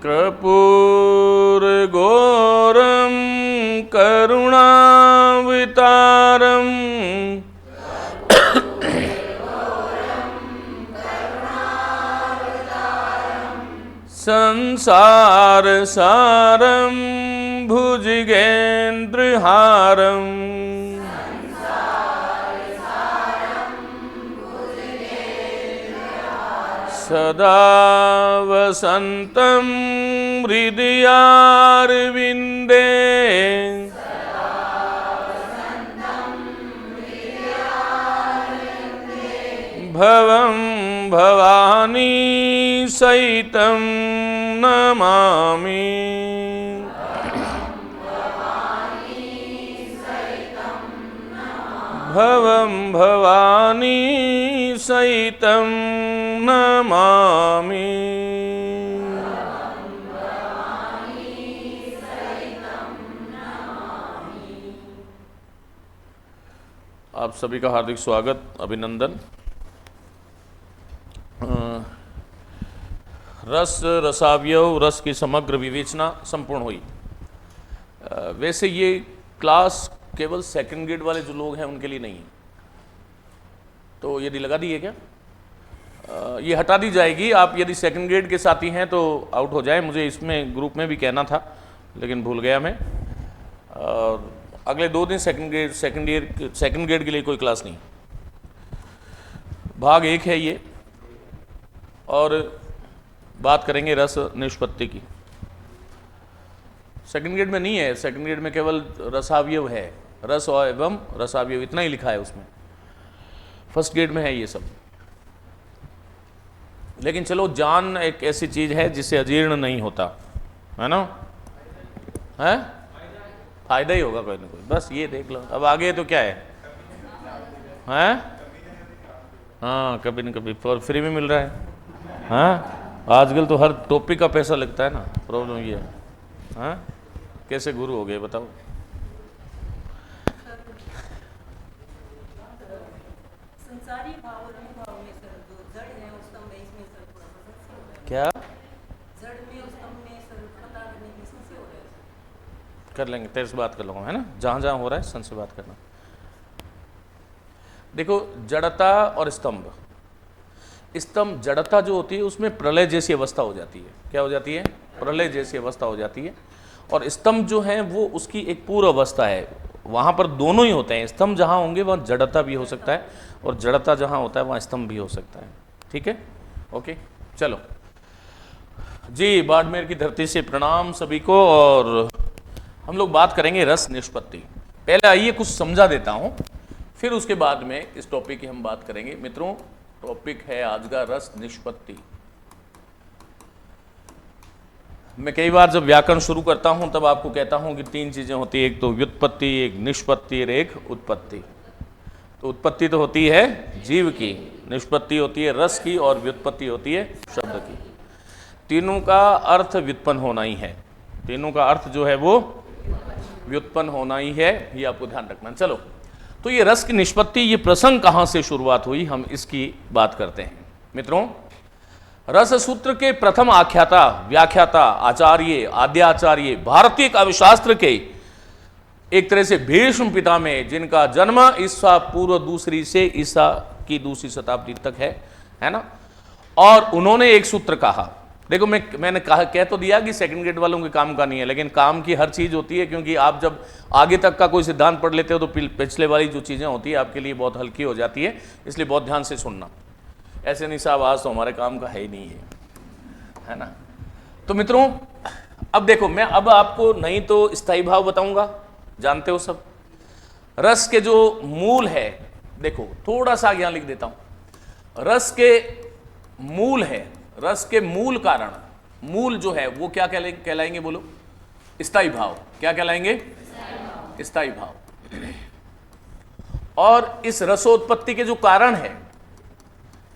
कर्पूरगौरं करुणावतारं संसारसारं भुजगेन्द्रहारं सदा वसन्तं हृदयारविन्दे भवं भवानी सहितं नमामि। भवं भवानी सहितं नमामि। आप सभी का हार्दिक स्वागत, अभिनंदन। रस, रसावयव, रस की समग्र विवेचना संपूर्ण हुई। वैसे ये क्लास केवल सेकंड ग्रेड वाले जो लोग हैं उनके लिए नहीं है, तो यदि लगा दी है क्या, ये हटा दी जाएगी। आप यदि सेकंड ग्रेड के साथी हैं तो आउट हो जाए। मुझे इसमें ग्रुप में भी कहना था लेकिन भूल गया मैं। अगले 2 दिन सेकंड ग्रेड के लिए कोई क्लास नहीं। भाग 1 है ये, और बात करेंगे रस निष्पत्ति की। सेकंड ग्रेड में नहीं है, सेकंड ग्रेड में केवल रसावयव है, रस और एवं रसावयव, इतना ही लिखा है उसमें। फर्स्ट ग्रेड में है ये सब। लेकिन चलो, जान एक ऐसी चीज है जिससे अजीर्ण नहीं होता, है ना? है फायदा ही होगा कोई ना कोई, बस ये देख लो। अब आगे तो क्या है? हाँ, कभी न कभी फॉर फ्री में मिल रहा है। हाँ, आजकल तो हर टॉपिक का पैसा लगता है ना, प्रॉब्लम ये है। हाँ, कैसे गुरु हो गए बताओ? संसारी भाव और अनुभाव में सर, जो जड़ है उत्तम में, इसमें सर थोड़ा संशय हो रहा है। क्या जड़ में उत्तम में सर पता करने में संशय हो रहा है। कर लेंगे, तेरे से बात कर लूँगा, है ना? जहाँ जहाँ हो रहा है संशय बात करना। देखो, जड़ता और स्तंभ। स्तंभ, जड़ता जो होती है उसमें प्रलय जैसी अवस्था हो जाती है। क्या हो जाती है? प्रलय जैसी अवस्था हो जाती है। और स्तंभ जो है वो उसकी एक पूर्व अवस्था है। वहाँ पर दोनों ही होते हैं। स्तंभ जहाँ होंगे वहाँ जड़ता भी हो सकता है, और जड़ता जहाँ होता है वहाँ स्तंभ भी हो सकता है। ठीक है, ओके, चलो जी। बाड़मेर की धरती से प्रणाम सभी को। और हम लोग बात करेंगे रस निष्पत्ति। पहले आइए कुछ समझा देता हूँ, फिर उसके बाद में इस टॉपिक की हम बात करेंगे। मित्रों, टॉपिक है आज का रस निष्पत्ति। मैं कई बार जब व्याकरण शुरू करता हूं तब आपको कहता हूं कि 3 चीजें होती है, एक तो व्युत्पत्ति, एक निष्पत्ति और एक उत्पत्ति। तो उत्पत्ति तो होती है जीव की, निष्पत्ति होती है रस की, और व्युत्पत्ति होती है शब्द की। तीनों का अर्थ व्युत्पन्न होना ही है। तीनों का अर्थ जो है वो व्युत्पन्न होना ही है, ये आपको ध्यान रखना। चलो, तो ये रस की निष्पत्ति, ये प्रसंग कहाँ से शुरुआत हुई, हम इसकी बात करते हैं। मित्रों, रस सूत्र के प्रथम आख्याता, व्याख्याता, आचार्य, आद्याचार्य, भारतीय काव्यशास्त्र के एक तरह से भीष्म पितामह, जिनका जन्म ईसा पूर्व 2 से ईसा की 2वीं शताब्दी तक है ना? और उन्होंने एक सूत्र कहा। देखो, मैंने कह तो दिया कि सेकंड ग्रेड वालों के काम का नहीं है, लेकिन काम की हर चीज होती है, क्योंकि आप जब आगे तक का कोई सिद्धांत पढ़ लेते हो तो पिछले वाली जो चीजें होती है आपके लिए बहुत हल्की हो जाती है। इसलिए बहुत ध्यान से सुनना। ऐसे नहीं साहब, आज तो हमारे काम का है ही नहीं है ना? तो मित्रों, अब देखो, मैं अब आपको नहीं तो स्थायी भाव बताऊंगा, जानते हो सब। रस के जो मूल है, देखो थोड़ा सा यहां लिख देता हूं। रस के मूल है, रस के मूल कारण, मूल जो है वो क्या कहलाएंगे बोलो? स्थायी भाव। क्या कहलाएंगे? स्थायी भाव। और इस रसोत्पत्ति के जो कारण है,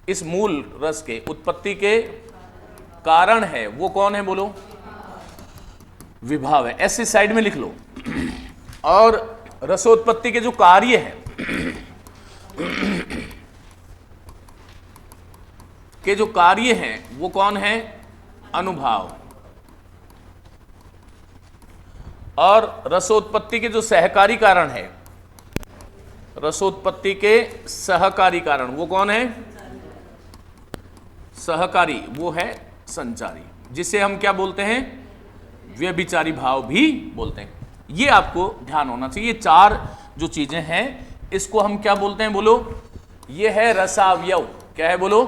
इस मूल रस के उत्पत्ति के कारण है, वो कौन है बोलो? विभाव है। ऐसे साइड में लिख लो। और रसोत्पत्ति के जो कार्य है के जो कार्य हैं वो कौन है? अनुभाव। और रसोत्पत्ति के जो सहकारी कारण है, रसोत्पत्ति के सहकारी कारण वो कौन है? सहकारी, वो है संचारी, जिसे हम क्या बोलते हैं? व्यभिचारी भाव भी बोलते हैं। ये आपको ध्यान होना चाहिए। चार जो चीजें हैं इसको हम क्या बोलते हैं? बोलो। ये है रसावयव। क्या है? बोलो।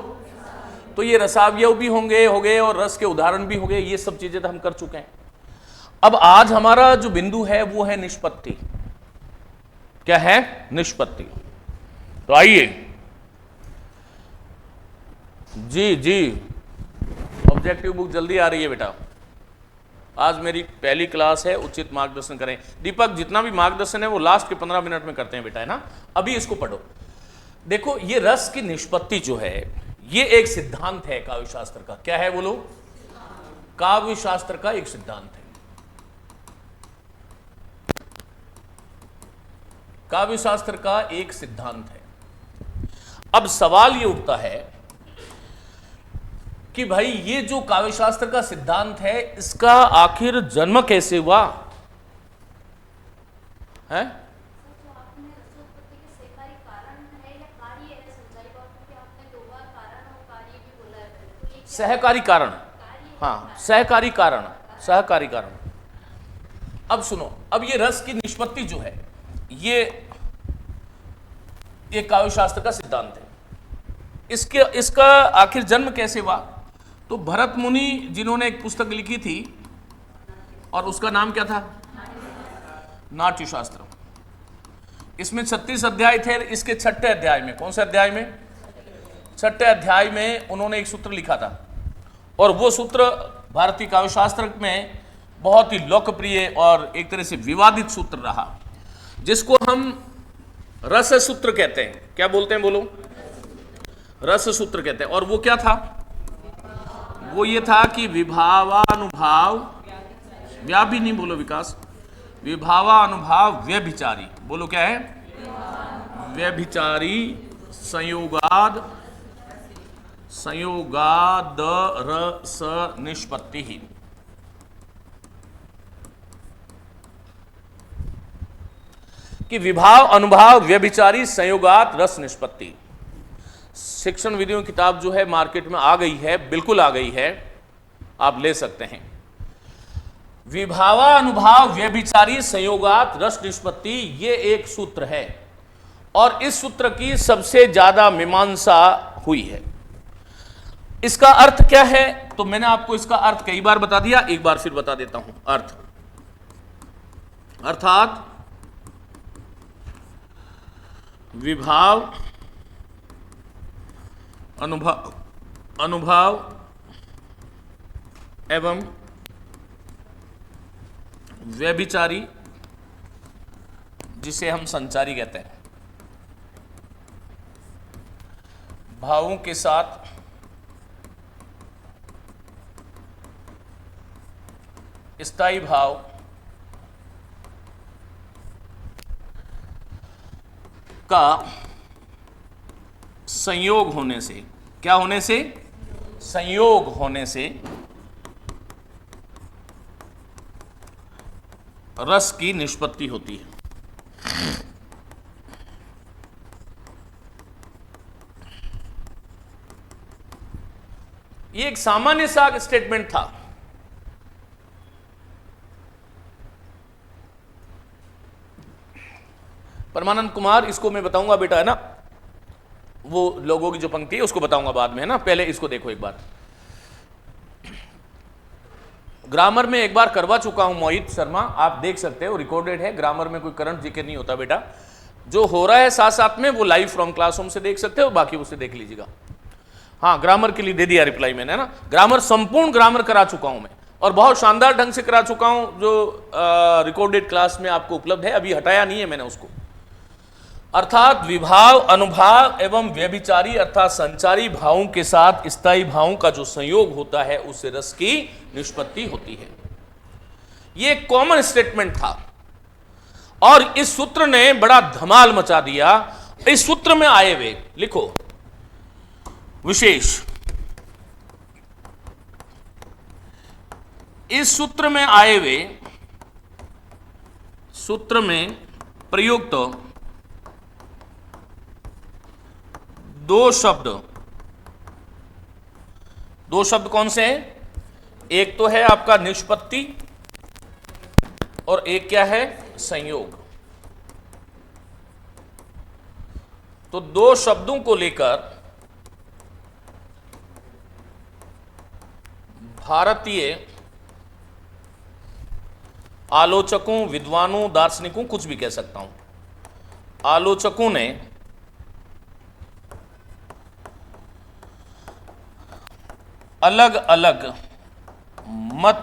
तो ये रसावयव भी होंगे, हो गए, और रस के उदाहरण भी हो गए। ये सब चीजें तो हम कर चुके हैं। अब आज हमारा जो बिंदु है वो है निष्पत्ति। क्या है? निष्पत्ति। तो आइए जी ऑब्जेक्टिव बुक जल्दी आ रही है बेटा। आज मेरी पहली क्लास है, उचित मार्गदर्शन करें। दीपक, जितना भी मार्गदर्शन है वो लास्ट के 15 मिनट में करते हैं बेटा, है ना? अभी इसको पढ़ो। देखो, ये रस की निष्पत्ति जो है ये एक सिद्धांत है काव्य शास्त्र का। क्या है? बोलो। काव्य शास्त्र का एक सिद्धांत है। काव्य शास्त्र का एक सिद्धांत है। अब सवाल ये उठता है कि भाई ये जो काव्य शास्त्र का सिद्धांत है इसका आखिर जन्म कैसे हुआ है? सहकारी कारण। हाँ, सहकारी कारण, सहकारी कारण। अब सुनो, अब ये रस की निष्पत्ति जो है ये काव्य शास्त्र का सिद्धांत है। इसका आखिर जन्म कैसे हुआ? तो भरत मुनि जिन्होंने एक पुस्तक लिखी थी और उसका नाम क्या था? नाट्य शास्त्र। इसमें 36 अध्याय थे। इसके 6ठे अध्याय में, कौन से अध्याय में? 6ठे अध्याय में उन्होंने एक सूत्र लिखा था, और वो सूत्र भारतीय काव्य शास्त्र में बहुत ही लोकप्रिय और एक तरह से विवादित सूत्र रहा, जिसको हम रस सूत्र कहते हैं। क्या बोलते हैं? बोलो। रस सूत्र कहते हैं। और वो क्या था? वो ये था कि विभावानुभाव व्याभि नहीं, बोलो विकास, विभावानुभाव व्यभिचारी। बोलो क्या है? व्यभिचारी संयोगाद रस निष्पत्ति ही। कि विभाव अनुभाव व्यभिचारी संयोगात रस निष्पत्ति। शिक्षण विधियों की किताब जो है मार्केट में आ गई है, बिल्कुल आ गई है, आप ले सकते हैं। विभावानुभाव व्यभिचारी संयोगात रस निष्पत्ति, ये एक सूत्र है, और इस सूत्र की सबसे ज्यादा मीमांसा हुई है। इसका अर्थ क्या है? तो मैंने आपको इसका अर्थ कई बार बता दिया, एक बार फिर बता देता हूं। अर्थ अर्थात विभाव अनुभाव एवं व्यभिचारी, जिसे हम संचारी कहते हैं, भावों के साथ स्थायी भाव का संयोग होने से, क्या होने से? संयोग होने से रस की निष्पत्ति होती है। ये एक सामान्य सा स्टेटमेंट था। परमानंद कुमार, इसको मैं बताऊंगा बेटा, है ना? वो लोगों की जो पंक्ति है उसको बताऊंगा बाद में, है ना? पहले इसको देखो एक बार। ग्रामर में एक बार करवा चुका हूं मोहित शर्मा, आप देख सकते हो, रिकॉर्डेड है। ग्रामर में कोई करंट जिक्र नहीं होता बेटा, जो हो रहा है साथ साथ में वो लाइव फ्रॉम क्लासरूम से देख सकते हो, बाकी उसे देख लीजिएगा। हाँ, ग्रामर के लिए दे दिया रिप्लाई मैंने, है ना? ग्रामर, संपूर्ण ग्रामर करा चुका हूं मैं, और बहुत शानदार ढंग से करा चुका हूं, जो रिकॉर्डेड क्लास में आपको उपलब्ध है, अभी हटाया नहीं है मैंने उसको। अर्थात विभाव अनुभाव एवं व्यभिचारी अर्थात संचारी भावों के साथ स्थायी भावों का जो संयोग होता है उससे रस की निष्पत्ति होती है। यह एक कॉमन स्टेटमेंट था, और इस सूत्र ने बड़ा धमाल मचा दिया। इस सूत्र में आए हुए, लिखो विशेष, इस सूत्र में आए हुए सूत्र में प्रयुक्त दो शब्द कौन से हैं? एक तो है आपका निष्पत्ति और एक क्या है? संयोग। तो दो शब्दों को लेकर भारतीय आलोचकों, विद्वानों, दार्शनिकों, कुछ भी कह सकता हूं, आलोचकों ने अलग अलग मत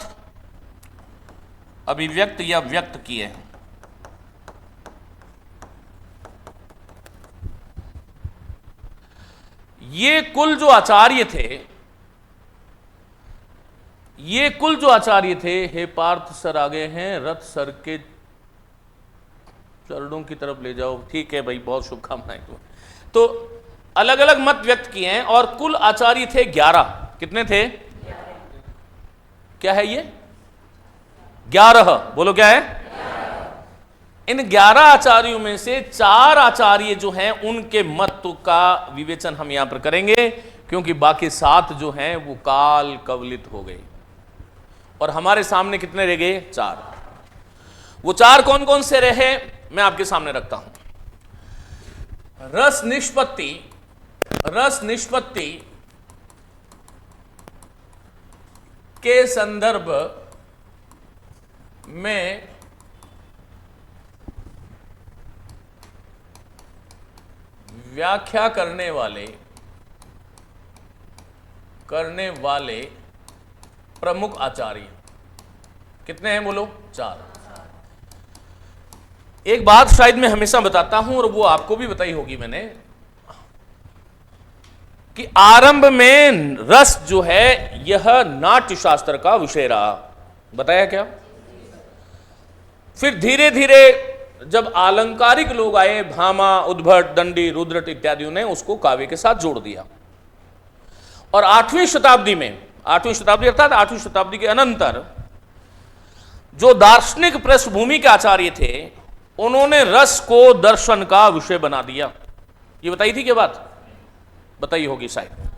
अभिव्यक्त या व्यक्त किए हैं। ये कुल जो आचार्य थे, हे पार्थ सर आ गए हैं, रथ सर के चरणों की तरफ ले जाओ। ठीक है भाई, बहुत शुभकामनाएं। तो अलग अलग मत व्यक्त किए हैं और कुल आचार्य थे 11। कितने थे? क्या है ये? 11। बोलो क्या है? इन 11 आचार्यों में से 4 आचार्य जो हैं उनके मत का विवेचन हम यहां पर करेंगे, क्योंकि बाकी 7 जो हैं वो काल कवलित हो गए और हमारे सामने कितने रह गए? 4। वो 4 कौन कौन से रहे मैं आपके सामने रखता हूं। रस निष्पत्ति के संदर्भ में व्याख्या करने वाले प्रमुख आचार्य कितने हैं? बोलो। 4। एक बात शायद मैं हमेशा बताता हूं और वो आपको भी बताई होगी मैंने, कि आरंभ में रस जो है यह नाट्य शास्त्र का विषय रहा। बताया क्या? फिर धीरे धीरे जब आलंकारिक लोग आए, भामा, उद्भट, दंडी, रुद्रट इत्यादियों ने उसको काव्य के साथ जोड़ दिया। और 8वीं शताब्दी अर्थात 8वीं शताब्दी के अनंतर जो दार्शनिक पृष्ठभूमि के आचार्य थे उन्होंने रस को दर्शन का विषय बना दिया। ये बताई थी क्या बात? बताई होगी शायद।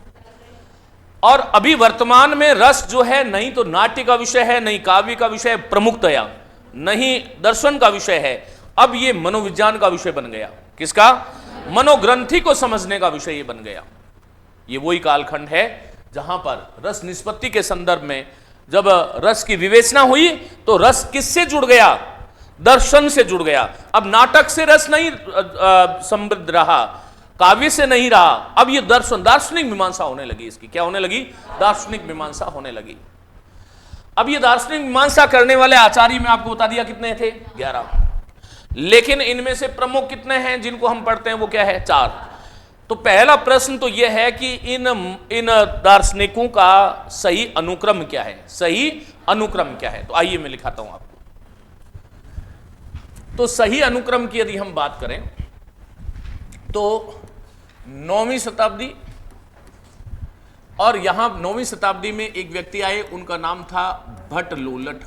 और अभी वर्तमान में रस जो है नहीं तो नाट्य का विषय है, नहीं काव्य का विषय प्रमुखतया, नहीं दर्शन का विषय है, अब ये मनोविज्ञान का विषय बन गया। किसका? मनोग्रंथि को समझने का विषय ये बन गया। ये वही कालखंड है जहां पर रस निष्पत्ति के संदर्भ में जब रस की विवेचना हुई तो रस किससे जुड़ गया? दर्शन से जुड़ गया। अब नाटक से रस नहीं समृद्ध रहा, काव्य से नहीं रहा, अब ये दार्शनिक मीमांसा होने लगी। इसकी क्या होने लगी? दार्शनिक मीमांसा होने लगी। अब ये दार्शनिक मीमांसा करने वाले आचार्य में आपको बता दिया कितने थे? 11। लेकिन इनमें से प्रमुख कितने हैं जिनको हम पढ़ते हैं? वो क्या है? 4। तो पहला प्रश्न तो यह है कि इन दार्शनिकों का सही अनुक्रम क्या है? सही अनुक्रम क्या है? तो आइए मैं लिखाता हूं आपको। तो सही अनुक्रम की यदि हम बात करें तो 9वीं शताब्दी, और यहां 9वीं शताब्दी में एक व्यक्ति आए, उनका नाम था भट्टलोलट।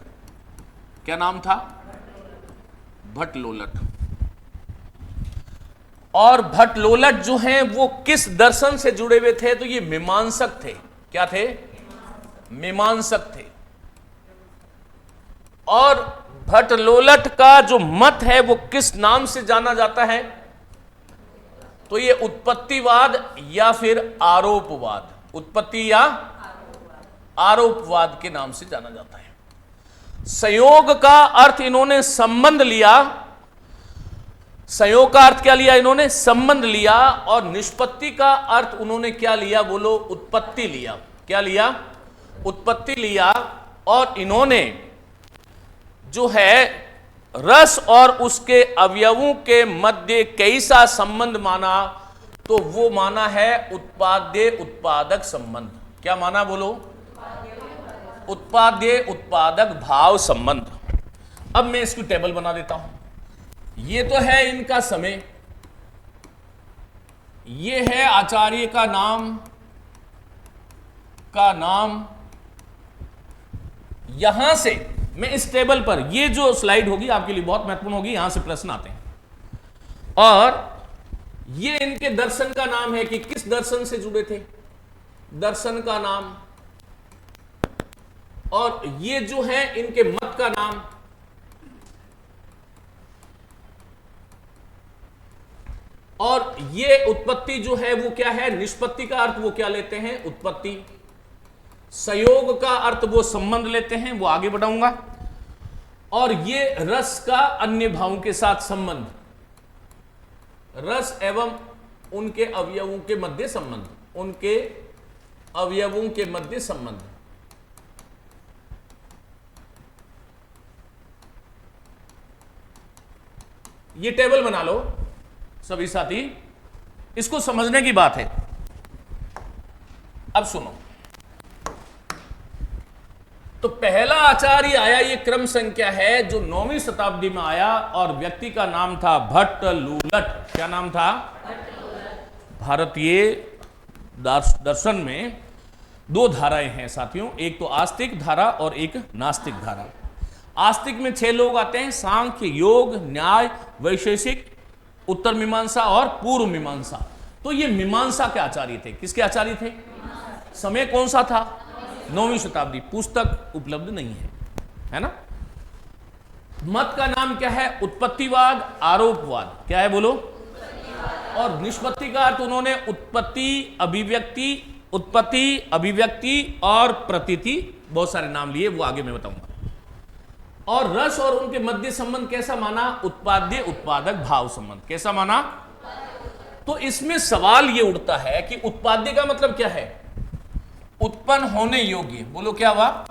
क्या नाम था? भट्टलोलट। और भट्टलोलट जो हैं वो किस दर्शन से जुड़े हुए थे? तो ये मीमांसक थे। क्या थे? मीमांसक थे। और भट्टलोलट का जो मत है वो किस नाम से जाना जाता है? तो ये उत्पत्तिवाद या फिर आरोपवाद, उत्पत्ति या आरोपवाद के नाम से जाना जाता है। संयोग का अर्थ इन्होंने संबंध लिया। संयोग का अर्थ क्या लिया इन्होंने? संबंध लिया। और निष्पत्ति का अर्थ उन्होंने क्या लिया? बोलो। उत्पत्ति लिया। क्या लिया? उत्पत्ति लिया। और इन्होंने जो है रस और उसके अवयवों के मध्य कैसा संबंध माना? तो वो माना है उत्पाद्य उत्पादक संबंध। क्या माना? बोलो। उत्पाद्य उत्पादक भाव संबंध। अब मैं इसकी टेबल बना देता हूं। ये तो है इनका समय, ये है आचार्य का नाम, यहां से मैं इस टेबल पर, ये जो स्लाइड होगी आपके लिए बहुत महत्वपूर्ण होगी, यहां से प्रश्न आते हैं। और ये इनके दर्शन का नाम है कि किस दर्शन से जुड़े थे, दर्शन का नाम। और ये जो है इनके मत का नाम। और ये उत्पत्ति जो है वो क्या है, निष्पत्ति का अर्थ वो क्या लेते हैं, उत्पत्ति। संयोग का अर्थ वो संबंध लेते हैं, वो आगे बढ़ाऊंगा। और ये रस का अन्य भावों के साथ संबंध, रस एवं उनके अवयवों के मध्य संबंध, उनके अवयवों के मध्य संबंध। ये टेबल बना लो सभी साथी, इसको समझने की बात है। अब सुनो, तो पहला आचार्य आया, ये क्रम संख्या है जो 9वीं शताब्दी में आया, और व्यक्ति का नाम था भट्ट लूलट। क्या नाम था? भारतीय दर्शन में दो धाराएं हैं साथियों, एक तो आस्तिक धारा और एक नास्तिक धारा। आस्तिक में 6 लोग आते हैं, सांख्य, योग, न्याय, वैशेषिक, उत्तर मीमांसा और पूर्व मीमांसा। तो ये मीमांसा के आचार्य थे। किसके आचार्य थे? समय कौन सा था? 9वीं शताब्दी। पुस्तक उपलब्ध नहीं है ना। मत का नाम क्या है? उत्पत्तिवाद, आरोपवाद। क्या है बोलो? और निष्पत्ति का अर्थ उन्होंने उत्पत्ति, अभिव्यक्ति और प्रतीति, बहुत सारे नाम लिए, वो आगे मैं बताऊंगा। और रस और उनके मध्य संबंध कैसा माना? उत्पाद्य उत्पादक भाव संबंध। कैसा माना? तो इसमें सवाल ये उठता है कि उत्पाद्य का मतलब क्या है? उत्पन्न होने योग्य। बोलो क्या हुआ?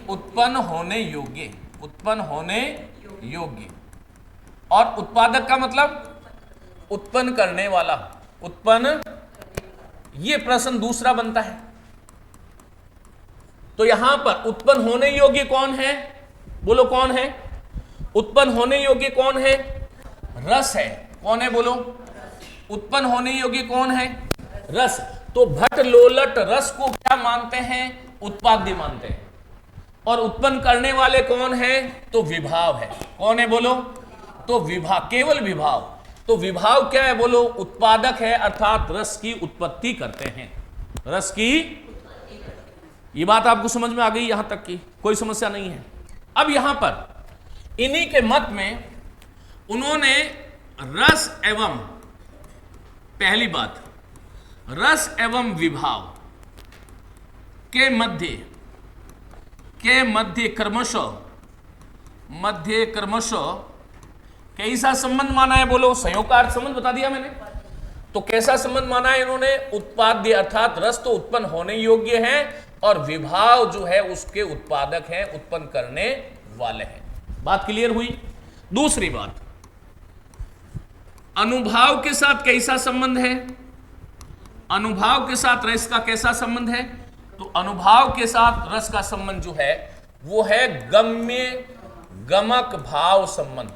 उत्पन्न होने योग्य, उत्पन्न होने योग्य। और उत्पादक का मतलब उत्पन्न करने वाला, उत्पन्न। ये प्रश्न दूसरा बनता है। तो यहां पर उत्पन्न होने योग्य कौन है? बोलो कौन है? उत्पन्न होने योग्य कौन है? रस है। कौन है बोलो? उत्पन्न होने योग्य कौन है? रस। तो भट्ट लोलट रस को क्या मानते हैं? उत्पाद्य मानते हैं। और उत्पन्न करने वाले कौन है? तो विभाव है। कौन है बोलो? तो विभाव, केवल विभाव। तो विभाव क्या है बोलो? उत्पादक है, अर्थात रस की उत्पत्ति करते हैं। रस की, ये बात आपको समझ में आ गई? यहां तक की कोई समस्या नहीं है। अब यहां पर इन्हीं के मत में उन्होंने रस एवं, पहली बात, रस एवं विभाव के मध्य क्रमशः कैसा संबंध माना है बोलो? संयोग का अर्थ संबंध बता दिया मैंने। तो कैसा संबंध माना है इन्होंने? उत्पाद्य, अर्थात रस तो उत्पन्न होने योग्य है और विभाव जो है उसके उत्पादक हैं, उत्पन्न करने वाले हैं। बात क्लियर हुई? दूसरी बात, अनुभाव के साथ कैसा संबंध है? अनुभाव के साथ रस का कैसा संबंध है? तो अनुभाव के साथ रस का संबंध जो है वो है गम्य गमक भाव संबंध।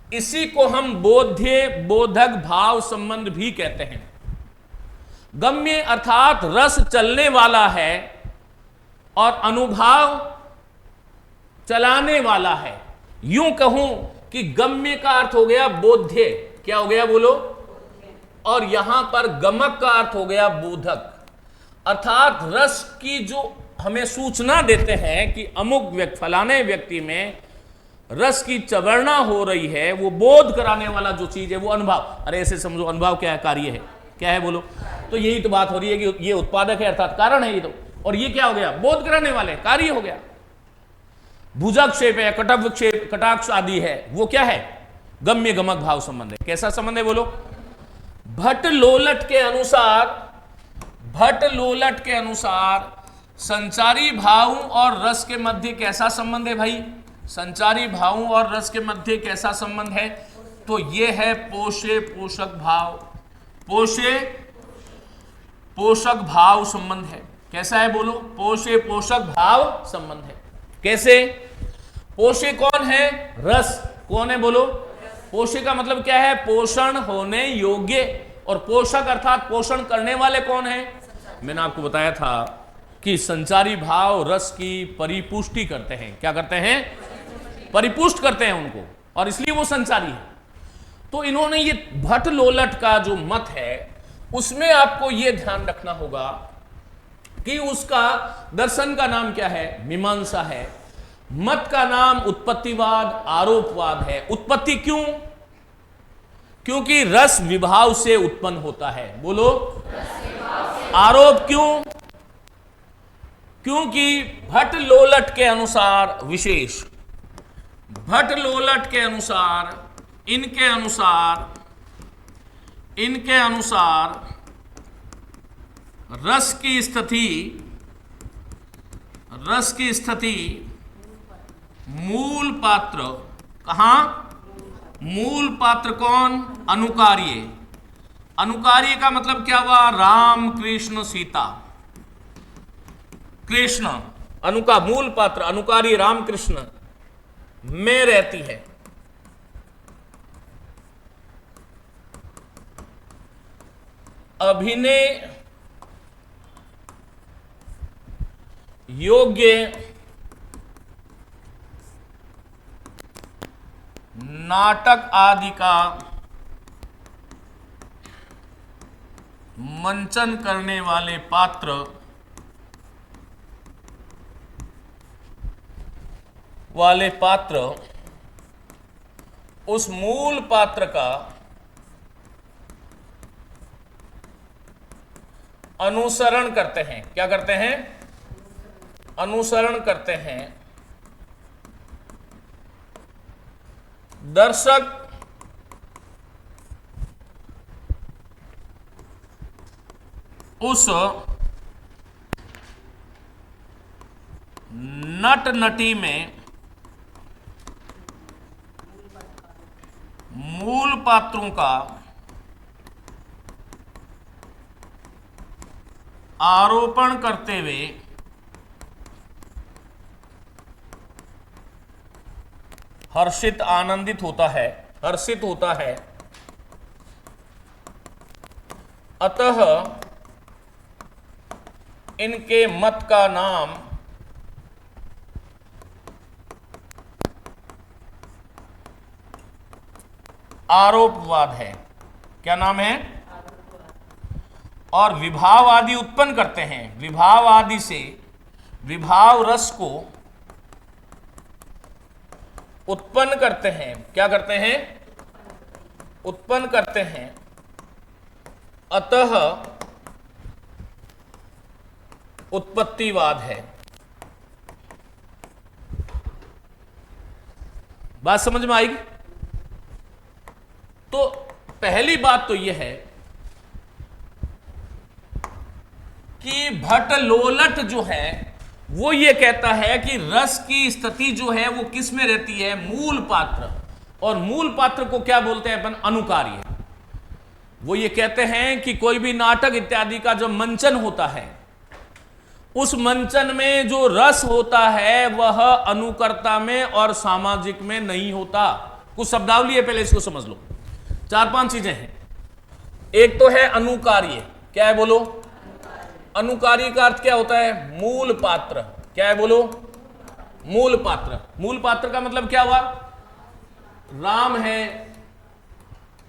इसी को हम बोध्य बोधक भाव संबंध भी कहते हैं। गम्य अर्थात रस चलने वाला है और अनुभाव चलाने वाला है। यूं कहूं कि गम्य का अर्थ हो गया बोध्य। क्या हो गया बोलो? और यहां पर गमक का अर्थ हो गया बोधक, अर्थात रस की जो हमें सूचना देते हैं कि अमुक फलाने व्यक्ति में रस की चवरना हो रही है, वो बोध कराने वाला जो चीज है वो अनुभव। अरे ऐसे समझो, अनुभव क्या है? कार्य है। क्या है बोलो? तो यही तो बात हो रही है कि ये उत्पादक है, अर्थात कारण है ये तो। और ये क्या हो गया? बोध कराने वाले, कार्य हो गया। भुजाक्षेप है, कटक्षेप, कटाक्ष आदि है, वो क्या है? गम्य गमक भाव संबंध है। कैसा संबंध है बोलो? भट्ट लोलट के अनुसार संचारी भावों और रस के मध्य कैसा संबंध है भाई? संचारी भावों और रस के मध्य कैसा संबंध है? तो ये है पोषे पोषक भाव, पोषे पोषक भाव संबंध है। कैसा है बोलो? पोषे पोषक भाव संबंध है। कैसे? पोषे कौन है? रस। कौन है बोलो? पोषे का मतलब क्या है? पोषण होने योग्य। और पोषक अर्थात पोषण करने वाले कौन है? मैंने आपको बताया था कि संचारी भाव रस की परिपुष्टि करते हैं। क्या करते हैं? परिपुष्ट करते हैं उनको, और इसलिए वो संचारी है। तो इन्होंने ये भट्ट लोलट का जो मत है उसमें आपको ये ध्यान रखना होगा कि उसका दर्शन का नाम क्या है? मीमांसा है। मत का नाम उत्पत्तिवाद, आरोपवाद है। उत्पत्ति क्यों? क्योंकि रस विभाव से उत्पन्न होता है। बोलो। आरोप क्यों? क्योंकि भट्ट लोलट के अनुसार, विशेष भट्ट लोलट के अनुसार, इनके अनुसार रस की स्थिति मूल पात्र, कहां? मूल पात्र कौन? अनुकार्य। अनुकार्य का मतलब क्या हुआ? राम कृष्ण सीता। कृष्ण मूल पात्र अनुकार्य राम कृष्ण में रहती है। अभिनय योग्य नाटक आदि का मंचन करने वाले पात्र उस मूल पात्र का अनुसरण करते हैं। क्या करते हैं? अनुसरण करते हैं। दर्शक उस नट नटी में मूल पात्रों का आरोपण करते हुए हर्षित होता है। अतः इनके मत का नाम आरोपवाद है। क्या नाम है? और विभाव आदि उत्पन्न करते हैं। विभाव आदि से विभाव रस को उत्पन्न करते हैं। क्या करते हैं? उत्पन्न करते हैं। अतः उत्पत्तिवाद है। बात समझ में आएगी? तो पहली बात तो यह है कि भट्ट लोलट जो है वो ये कहता है कि रस की स्थिति जो है वो किस में रहती है? मूल पात्र। और मूल पात्र को क्या बोलते हैं अपन? अनुकार्य। वो ये कहते हैं कि कोई भी नाटक इत्यादि का जो मंचन होता है उस मंचन में जो रस होता है वह अनुकर्ता में और सामाजिक में नहीं होता। कुछ शब्दावली है, पहले इसको समझ लो। 4-5 चीजें हैं। एक तो है अनुकार्य। क्या है? बोलो। अनुकार्य का अर्थ क्या होता है? मूल पात्र। क्या है? बोलो। मूल पात्र। मूल पात्र का मतलब क्या हुआ? राम है,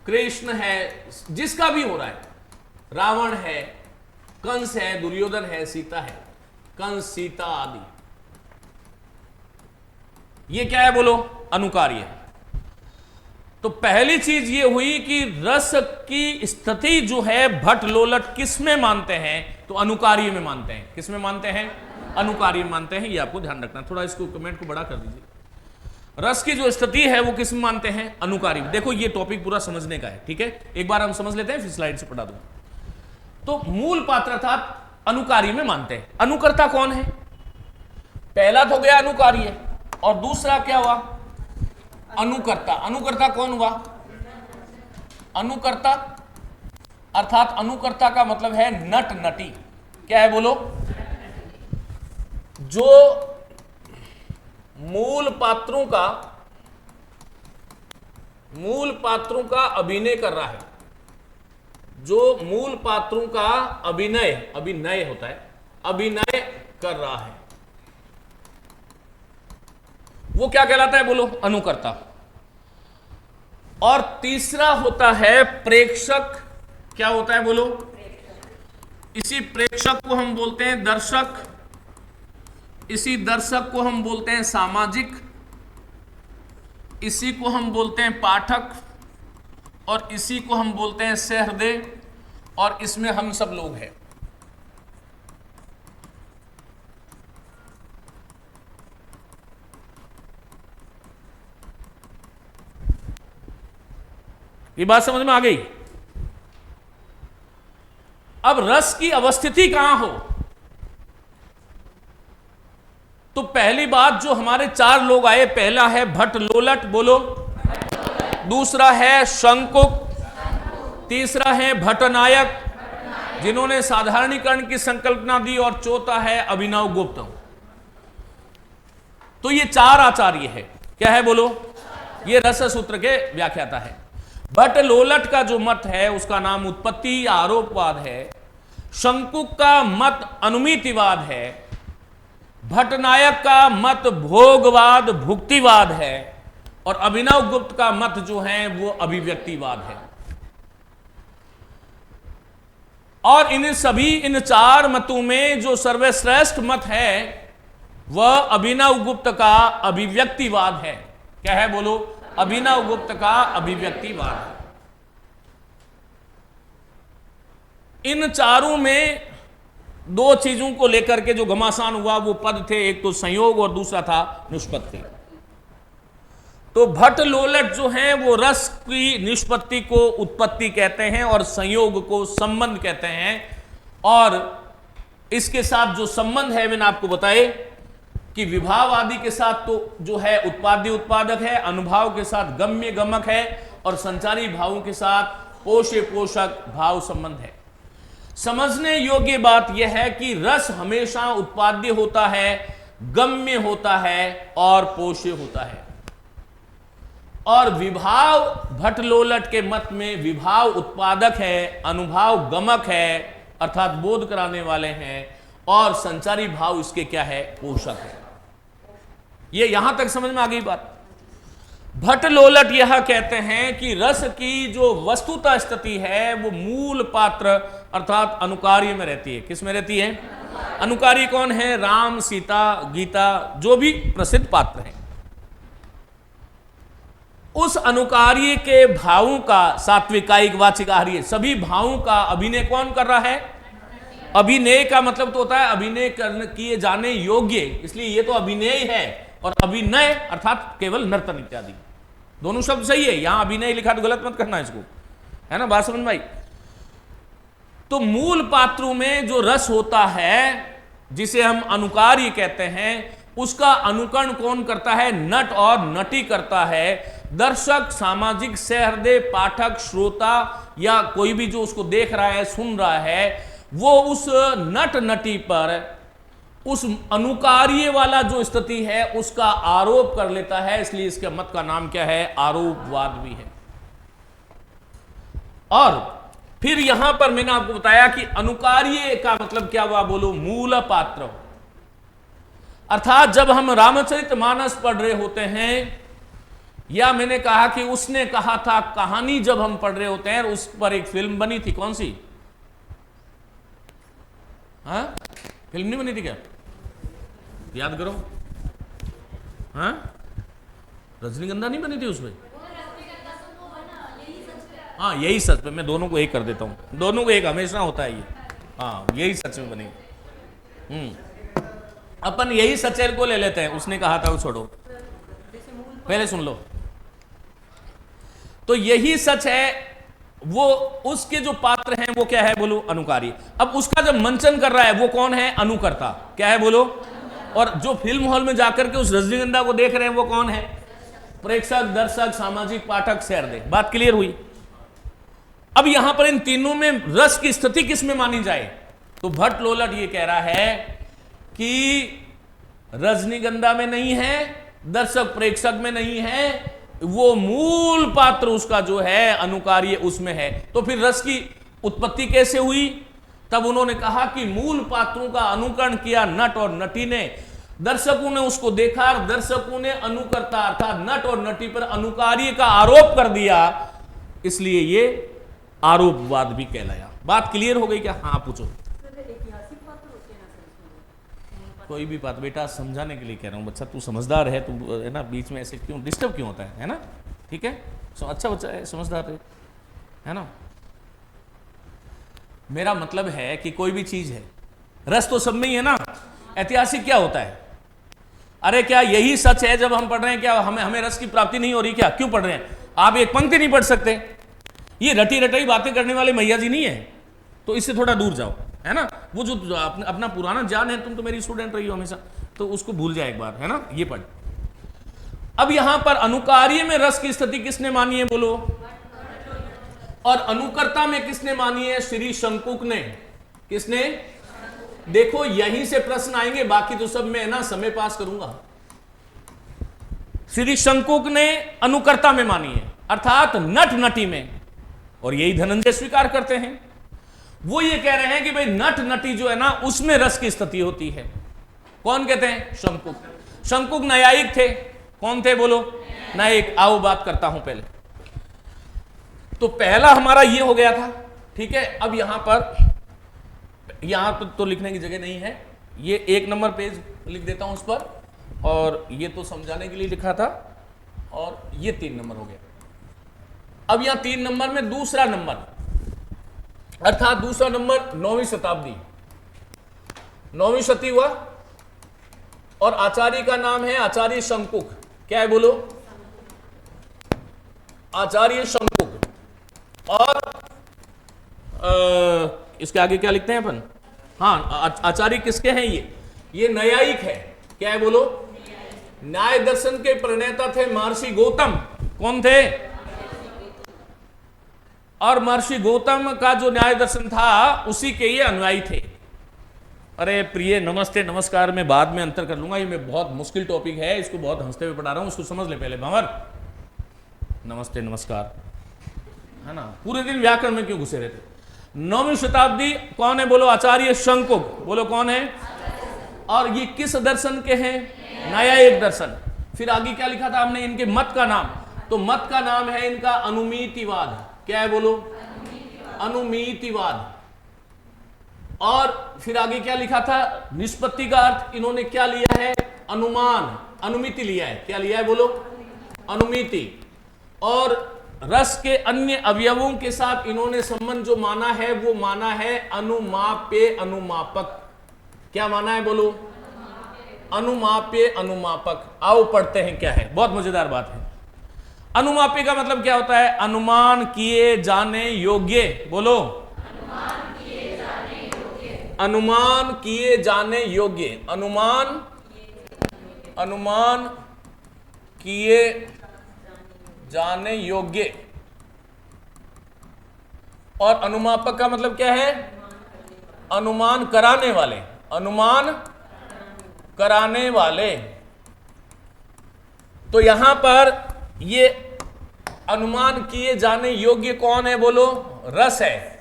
कृष्ण है, जिसका भी हो रहा है, रावण है, कंस है, दुर्योधन है, सीता है, कंस, सीता आदि। ये क्या है? बोलो। अनुकार्य। तो पहली चीज ये हुई कि रस की स्थिति जो है भट्ट लोलट किस में मानते हैं? तो अनुकार्य में मानते हैं। किस में मानते हैं? अनुकार्य में मानते हैं। ये आपको ध्यान रखना। थोड़ा इसको कमेंट को बड़ा कर दीजिए। रस की जो स्थिति है वो किस में मानते हैं? अनुकार्य। देखो ये टॉपिक पूरा समझने का है, ठीक है? एक बार हम समझ लेते हैं, फिर स्लाइड से पढ़ा दूंगा। तो मूल पात्र अर्थात अनुकार्य में मानते हैं। अनुकर्ता कौन है? पहला तो गया अनुकार्य, और दूसरा क्या हुआ? अनुकर्ता। अनुकर्ता कौन हुआ? अनुकर्ता अर्थात अनुकर्ता का मतलब है नट नटी। क्या है? बोलो। जो मूल पात्रों का अभिनय कर रहा है, जो मूल पात्रों का अभिनय होता है, अभिनय कर रहा है, वो क्या कहलाता है बोलो? अनुकर्ता। और तीसरा होता है प्रेक्षक। क्या होता है बोलो? इसी प्रेक्षक को हम बोलते हैं दर्शक, इसी दर्शक को हम बोलते हैं सामाजिक, इसी को हम बोलते हैं पाठक, और इसी को हम बोलते हैं सहृदय, और इसमें हम सब लोग हैं। ये बात समझ में आ गई? अब रस की अवस्थिति कहां हो, तो पहली बात जो हमारे चार लोग आए, पहला है भट्ट लोलट, बोलो। दूसरा है शंकुक, तीसरा है भट्टनायक जिन्होंने साधारणीकरण की संकल्पना दी, और चौथा है अभिनव गुप्त। तो ये चार आचार्य है। क्या है बोलो? ये रस सूत्र के व्याख्याता है। भट्ट लोलट का जो मत है उसका नाम उत्पत्ति या आरोपवाद है, शंकुक का मत अनुमितिवाद है, भट्टनायक का मत भोगवाद भुक्तिवाद है, और अभिनव गुप्त का मत जो है वो अभिव्यक्तिवाद है। और इन चार मतों में जो सर्वश्रेष्ठ मत है वह अभिनव गुप्त का अभिव्यक्तिवाद है। क्या है बोलो? अभिनव गुप्त का अभिव्यक्तिवाद है। इन चारों में दो चीजों को लेकर के जो घमासान हुआ वो पद थे, एक तो संयोग और दूसरा था निष्पत्ति। तो भट्ट लोलट जो हैं वो रस की निष्पत्ति को उत्पत्ति कहते हैं और संयोग को संबंध कहते हैं। और इसके साथ जो संबंध है मैंने आपको बताए कि विभाव आदि के साथ तो जो है उत्पाद्य उत्पादक है, अनुभाव के साथ गम्य गमक है, और संचारी भावों के साथ पोष्य पोषक भाव संबंध है। समझने योग्य बात यह है कि रस हमेशा उत्पाद्य होता है, गम्य होता है और पोष्य होता है। और विभाव भट्ट लोलट के मत में विभाव उत्पादक है, अनुभाव गमक है अर्थात बोध कराने वाले हैं, और संचारी भाव इसके क्या है? पोषक है। ये यहां तक समझ में आ गई बात। भट्ट लोलट यह कहते हैं कि रस की जो वस्तुतः स्थिति है वो मूल पात्र अर्थात अनुकार्य में रहती है। किस में रहती है? अनुकार्य कौन है? राम, सीता, गीता, जो भी प्रसिद्ध पात्र हैं। उस अनुकार्य के भावों का सात्विक, कायिक, वाचिक, आहार्य सभी भावों का अभिनय कौन कर रहा है? अभिनय का मतलब तो होता है अभिनय करने किए जाने योग्य, इसलिए ये तो अभिनय है। और अभिनय अर्थात केवल नर्तन इत्यादि, दोनों शब्द सही है। यहां अभिनय लिखा तो गलत मत करना इसको, है ना? बात समझ में आई? तो मूल पात्रों में जो रस होता है जिसे हम अनुकार्य कहते हैं, उसका अनुकरण कौन करता है? नट और नटी करता है। दर्शक, सामाजिक, सहृदय, पाठक, श्रोता या कोई भी जो उसको देख रहा है, सुन रहा है, वो उस नट नटी पर उस अनुकार्य वाला जो स्थिति है उसका आरोप कर लेता है। इसलिए इसके मत का नाम क्या है? आरोपवाद भी है। और फिर यहां पर मैंने आपको बताया कि अनुकार्य का मतलब क्या हुआ बोलो? मूल पात्र। अर्थात जब हम रामचरितमानस पढ़ रहे होते हैं, या मैंने कहा कि उसने कहा था कहानी जब हम पढ़ रहे होते हैं, उस पर एक फिल्म बनी थी, कौन सी? हाँ, फिल्म नहीं बनी थी क्या? याद करो। हाँ, रजनीगंधा नहीं बनी थी उसमें? हाँ, यही सच पे मैं दोनों को एक कर देता हूं, दोनों को एक हमेशा होता है ये। हाँ, यही सच में बनी। अपन यही सचेर को ले लेते हैं, उसने कहा था वो छोड़ो, पहले सुन लो। तो यही सच है। वो उसके जो पात्र हैं वो क्या है बोलो? अनुकारी। अब उसका जब मंचन कर रहा है वो कौन है? अनुकर्ता। क्या है बोलो? और जो फिल्म हॉल में जाकर के उस रजनीगंधा को देख रहे हैं वो कौन है? प्रेक्षक, दर्शक, सामाजिक, पाठक, सहृदय। बात क्लियर हुई? अब यहां पर इन तीनों में रस की स्थिति किस में मानी जाए? तो भट्ट लोलट ये कह रहा है कि रजनीगंधा में नहीं है, दर्शक प्रेक्षक में नहीं है, वो मूल पात्र उसका जो है अनुकार्य उसमें है। तो फिर रस की उत्पत्ति कैसे हुई? तब उन्होंने कहा कि मूल पात्रों का अनुकरण किया नट और नटी ने। दर्शकों ने उसको देखा और दर्शकों ने अनुकर्ता अर्थात नट और नटी पर अनुकार्य का आरोप कर दिया, इसलिए ये आरोपवाद भी कहलाया। बात क्लियर हो गई क्या? हाँ पूछो। ऐतिहासिक पात्र होते हैं ना सर इसमें? कोई भी बात बेटा समझाने के लिए कह रहा हूँ, बच्चा तू समझदार है, तू है ना, बीच में ऐसे क्यों डिस्टर्ब क्यों होता है ना? ठीक है, अच्छा बच्चा है, समझदार है ना। मेरा मतलब है कि कोई भी चीज है, रस तो सब में ही है ना। ऐतिहासिक क्या होता है? अरे क्या यही सच है जब हम पढ़ रहे हैं, क्या हमें रस की प्राप्ति नहीं हो रही? क्या क्यों पढ़ रहे हैं? आप एक पंक्ति नहीं पढ़ सकते? ये रटी रटाई बातें करने वाले मैया जी नहीं है, तो इससे थोड़ा दूर जाओ, है ना। वो जो अपना पुराना ज्ञान है, तुम तो मेरी स्टूडेंट रही हो हमेशा, तो उसको भूल जाए एक बार, है ना। ये पढ़। अब यहां पर अनुकार्य में रस की स्थिति किसने मानी है बोलो? और अनुकर्ता में किसने मानी है? श्री शंकुक ने। किसने? देखो यहीं से प्रश्न आएंगे, बाकी तो सब में है ना समय पास करूंगा। श्री शंकुक ने अनुकर्ता में मानी है, अर्थात नट नटी में, और यही धनंजय स्वीकार करते हैं। वो ये कह रहे हैं कि भाई नट नटी जो है ना, उसमें रस की स्थिति होती है। कौन कहते हैं? शंकुक। शंकुक न्यायिक थे। कौन थे बोलो? न्यायिक। आओ बात करता हूं पहले। तो पहला हमारा ये हो गया था, ठीक है। अब यहां पर तो लिखने की जगह नहीं है, ये 1 नंबर पेज लिख देता हूं उस पर, और ये तो समझाने के लिए लिखा था, और ये 3 नंबर हो गया। अब यहां 3 नंबर में दूसरा नंबर, अर्थात दूसरा नंबर 9वीं शताब्दी, 9वीं शती हुआ, और आचार्य का नाम है आचार्य शंकुक। क्या है बोलो? आचार्य शंकुक। और इसके आगे क्या लिखते हैं अपन? हाँ, आचार्य किसके हैं? ये न्यायिक है। क्या है बोलो? न्याय दर्शन के प्रणेता थे महर्षि गौतम। कौन थे? और महर्षि गौतम का जो न्याय दर्शन था उसी के ये अनुयायी थे। अरे प्रिय, नमस्ते नमस्कार में बाद में अंतर कर लूंगा, ये मैं बहुत मुश्किल टॉपिक है, इसको बहुत हंसते हुए पढ़ा रहा हूं, उसको समझ ले पहले। भंवर, नमस्ते नमस्कार, है ना। पूरे दिन व्याकरण में क्यों घुसे रहते? 9वीं शताब्दी कौन है बोलो? आचार्य शंकुक। बोलो कौन है? और ये किस दर्शन के हैं? न्यायिक दर्शन। फिर आगे क्या लिखा था हमने इनके मत का नाम? तो मत का नाम है इनका अनुमितिवाद। क्या है बोलो? अनुमितिवाद। और फिर आगे क्या लिखा था? निष्पत्ति का अर्थ इन्होंने क्या लिया है? अनुमान, अनुमिति लिया है। क्या लिया है बोलो? अनुमिति। और रस के अन्य अवयवों के साथ इन्होंने संबंध जो माना है वो माना है अनुमाप्य अनुमापक। क्या माना है बोलो? अनुमाप्य अनुमापक। आओ पढ़ते हैं क्या है, बहुत मजेदार बात है। अनुमाप्य का मतलब क्या होता है? अनुमान किए जाने योग्य। बोलो, अनुमान किए जाने योग्य। अनुमान किए जाने योग्य। और अनुमापक का मतलब क्या है? अनुमान कराने वाले। अनुमान कराने वाले। तो यहां पर ये अनुमान किए जाने योग्य कौन है बोलो? रस है।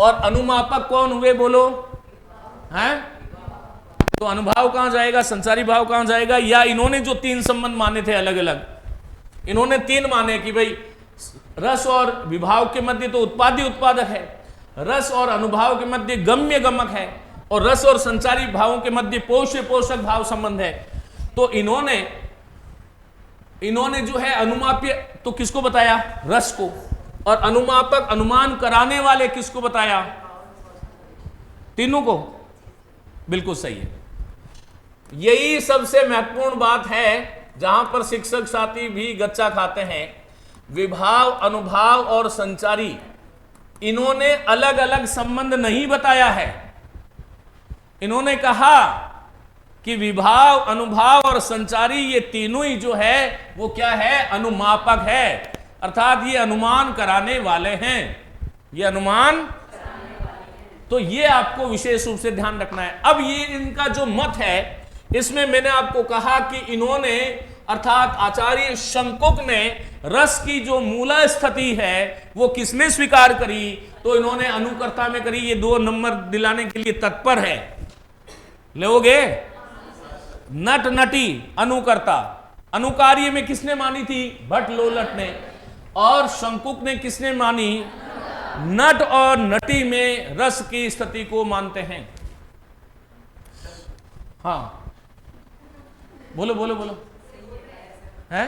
और अनुमापक कौन हुए बोलो? हैं? तो अनुभाव कहां जाएगा? संसारी भाव कहां जाएगा? या इन्होंने जो 3 संबंध माने थे अलग अलग, इन्होंने 3 माने कि भाई रस और विभाव के मध्य तो उत्पाद्य उत्पादक है, रस और अनुभाव के मध्य गम्य गमक है, और रस और संचारी भावों के मध्य पोष्य पोषक भाव संबंध है। तो इन्होंने जो है अनुमाप्य तो किसको बताया? रस को। और अनुमापक अनुमान कराने वाले किसको बताया? तीनों को। बिल्कुल सही है। यही सबसे महत्वपूर्ण बात है जहां पर शिक्षक साथी भी गच्चा खाते हैं। विभाव, अनुभाव और संचारी, इन्होंने अलग अलग संबंध नहीं बताया है। इन्होंने कहा कि विभाव, अनुभाव और संचारी ये तीनों ही जो है वो क्या है? अनुमापक है, अर्थात ये अनुमान कराने वाले हैं। ये अनुमान, तो ये आपको विशेष रूप से ध्यान रखना है। अब ये इनका जो मत है, इसमें मैंने आपको कहा कि इन्होंने अर्थात आचार्य शंकुक ने रस की जो मूल स्थिति है वो किसमें स्वीकार करी, तो इन्होंने अनुकर्ता में करी। ये 2 नंबर दिलाने के लिए तत्पर है, लोगे नट नटी अनुकर्ता। अनुकार्य में किसने मानी थी, भट्ट लोलट ने, और शंकुक ने किसने मानी, नट और नटी में रस की स्थिति को मानते हैं। हाँ बोलो बोलो बोलो, है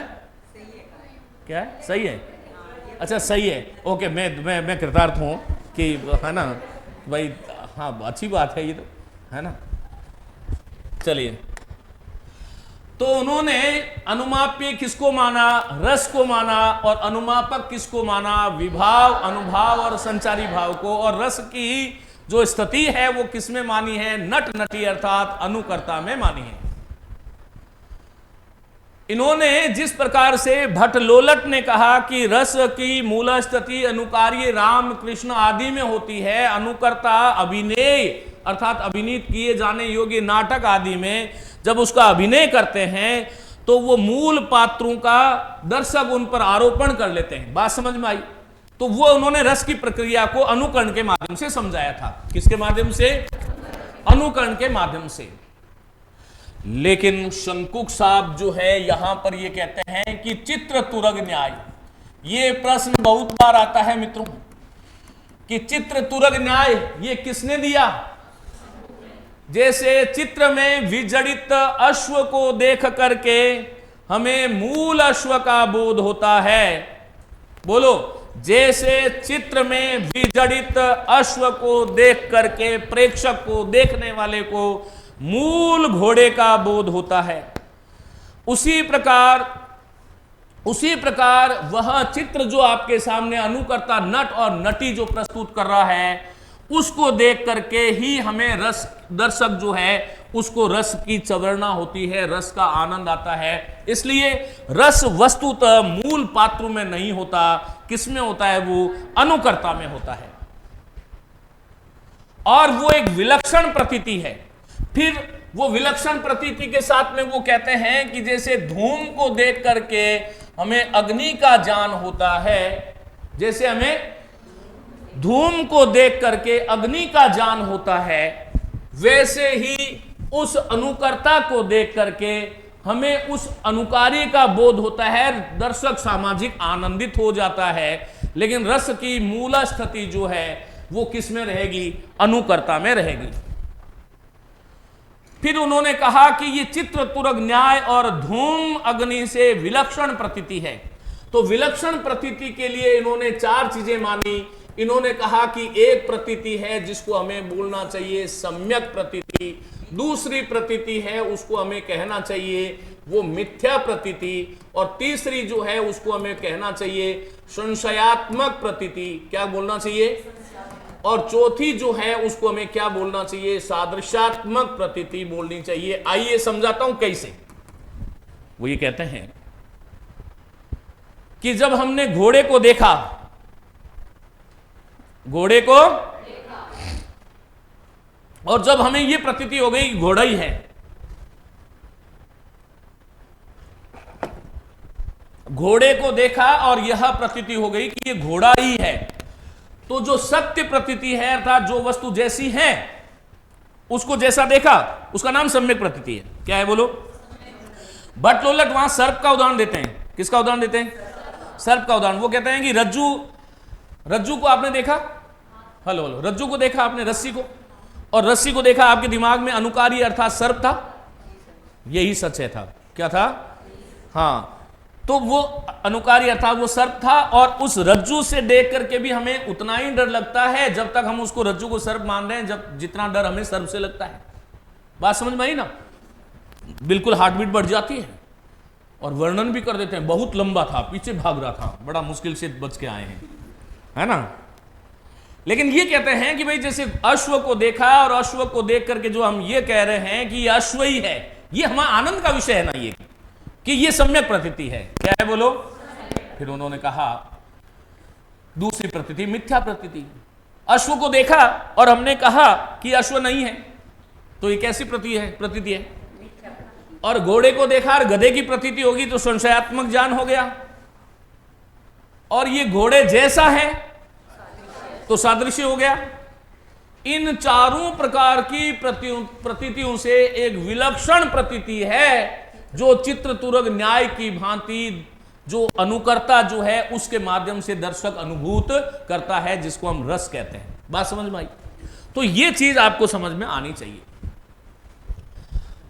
क्या है, सही है, अच्छा सही है, ओके। मैं कृतार्थ हूं कि है ना भाई, हाँ अच्छी बात है ये तो, है ना। चलिए, तो उन्होंने अनुमाप्य किसको माना, रस को माना, और अनुमापक किसको माना, विभाव, अनुभाव और संचारी भाव को, और रस की जो स्थिति है वो किसमें मानी है, नट नटी अर्थात अनुकर्ता में मानी है। इन्होंने जिस प्रकार से भट्ट लोलट ने कहा कि रस की मूल स्थिति अनुकार्य राम कृष्ण आदि में होती है, अनुकर्ता अभिनय अर्थात अभिनीत किए जाने योग्य नाटक आदि में जब उसका अभिनय करते हैं तो वो मूल पात्रों का दर्शक उन पर आरोपण कर लेते हैं। बात समझ में आई? तो वो उन्होंने रस की प्रक्रिया को अनुकरण के माध्यम से समझाया था। किसके माध्यम से? अनुकरण के माध्यम से। लेकिन शंकुक साहब जो है यहां पर ये कहते हैं कि चित्र तुरग न्याय, ये प्रश्न बहुत बार आता है मित्रों कि चित्र तुरग न्याय ये किसने दिया? जैसे चित्र में विजड़ित अश्व को देख करके हमें मूल अश्व का बोध होता है। बोलो, जैसे चित्र में विजड़ित अश्व को देख करके प्रेक्षक को, देखने वाले को मूल घोड़े का बोध होता है, उसी प्रकार वह चित्र जो आपके सामने अनुकर्ता नट और नटी जो प्रस्तुत कर रहा है उसको देख करके ही हमें रस, दर्शक जो है उसको रस की चवरणा होती है, रस का आनंद आता है। इसलिए रस वस्तुतः मूल पात्रों में नहीं होता, किसमें होता है? वो अनुकर्ता में होता है, और वो एक विलक्षण प्रतीति है। फिर वो विलक्षण प्रतीति के साथ में वो कहते हैं कि जैसे धूम को देख करके हमें अग्नि का ज्ञान होता है, जैसे हमें धूम को देख करके अग्नि का ज्ञान होता है, वैसे ही उस अनुकर्ता को देख करके हमें उस अनुकारी का बोध होता है, दर्शक सामाजिक आनंदित हो जाता है। लेकिन रस की मूल स्थिति जो है वो किस में रहेगी? अनुकर्ता में रहेगी। फिर उन्होंने कहा कि ये चित्र तुरग न्याय और धूम अग्नि से विलक्षण प्रतीति है। तो विलक्षण प्रतीति के लिए इन्होंने 4 चीजें मानी। इन्होंने कहा कि एक प्रतीति है जिसको हमें बोलना चाहिए सम्यक प्रतीति, दूसरी प्रतीति है उसको हमें कहना चाहिए वो मिथ्या प्रतीति, और तीसरी जो है उसको हमें कहना चाहिए संशयात्मक प्रतीति। क्या बोलना चाहिए? और चौथी जो है उसको हमें क्या बोलना चाहिए? सादृश्यात्मक प्रतीति बोलनी चाहिए। आइए समझाता हूं कैसे। वो ये कहते हैं कि जब हमने घोड़े को देखा, घोड़े को, और जब हमें यह प्रतीति हो गई घोड़ा ही है, घोड़े को देखा और यह प्रतीति हो गई कि यह घोड़ा ही है, तो जो सत्य प्रतीति है अर्थात जो वस्तु जैसी है उसको जैसा देखा उसका नाम सम्यक प्रतीति है। क्या है बोलो? भट्ट लोलट वहां सर्प का उदाहरण देते हैं। किसका उदाहरण देते हैं? सर्प का उदाहरण। वो कहते हैं कि रज्जू को आपने देखा, हेलो, रज्जू को देखा आपने, रस्सी को, और रस्सी को देखा, आपके दिमाग में अनुकारी अर्थात सर्प था। यही सच है था। क्या था? हाँ, तो वो अनुकारी अर्थात वो सर्प था, और उस रज्जू से देख करके भी हमें उतना ही डर लगता है जब तक हम उसको रज्जू को सर्प मान रहे हैं, जब जितना डर हमें सर्प से लगता है। बात समझ में आई ना? बिल्कुल हार्ट बीट बढ़ जाती है, और वर्णन भी कर देते हैं बहुत लंबा था, पीछे भाग रहा था, बड़ा मुश्किल से बच के आए हैं, है ना। लेकिन ये कहते हैं कि भाई जैसे अश्व को देखा, और अश्व को देख करके जो हम ये कह रहे हैं कि ये अश्व ही है, ये हमारा आनंद का विषय है ना, ये कि ये सम्यक प्रतीति है। क्या है बोलो? फिर उन्होंने कहा दूसरी प्रतीति मिथ्या प्रतीति। अश्व को देखा और हमने कहा कि अश्व नहीं है, तो ये कैसी प्रतीति है? और घोड़े को देखा और गधे की प्रतीति होगी तो संशयात्मक ज्ञान हो गया, और ये घोड़े जैसा है तो सादृश्य हो गया। इन चारों प्रकार की प्रतीतियों से एक विलक्षण प्रतीति है जो चित्रतुरग न्याय की भांति जो अनुकर्ता जो है उसके माध्यम से दर्शक अनुभूत करता है, जिसको हम रस कहते हैं। बात समझ में आई? तो ये चीज आपको समझ में आनी चाहिए।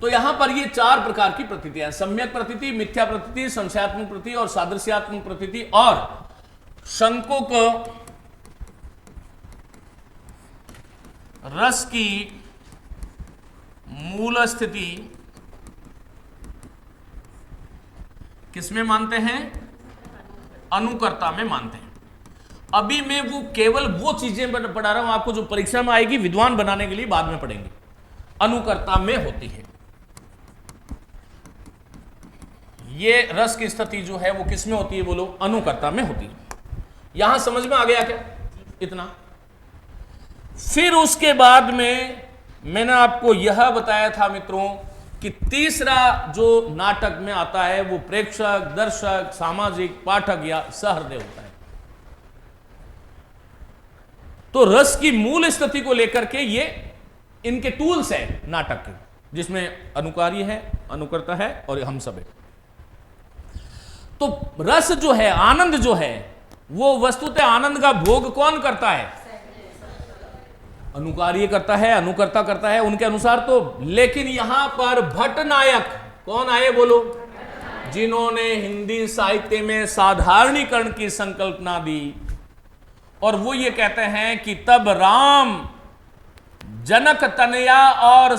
तो यहां पर ये चार प्रकार की प्रतीतियां, सम्यक प्रतीति, मिथ्या प्रतीति, संशयात्मक प्रतीति और सादृश्यात्मक प्रतीति। और शंकुक रस की मूल स्थिति किसमें मानते हैं? अनुकर्ता में मानते हैं। अभी मैं वो केवल वो चीजें पढ़ा रहा हूं आपको जो परीक्षा में आएगी, विद्वान बनाने के लिए बाद में पढ़ेंगे। अनुकर्ता में होती है ये रस की स्थिति जो है, वो किस में होती है? बोलो, अनुकर्ता में होती है। यहां समझ में आ गया क्या? इतना। फिर उसके बाद में मैंने आपको यह बताया था मित्रों कि तीसरा जो नाटक में आता है वो प्रेक्षक, दर्शक, सामाजिक, पाठक या सहृदय होता है। तो रस की मूल स्थिति को लेकर के ये इनके टूल्स है नाटक के, जिसमें अनुकारी है, अनुकर्ता है और हम सब है। तो रस जो है, आनंद जो है, वो वस्तुतः आनंद का भोग कौन करता है? अनुकारी करता है, अनुकर्ता करता है उनके अनुसार। तो लेकिन यहां पर भट्टनायक कौन आए? बोलो, जिन्होंने हिंदी साहित्य में साधारणीकरण की संकल्पना दी। और वो ये कहते हैं कि तब राम जनक तनया और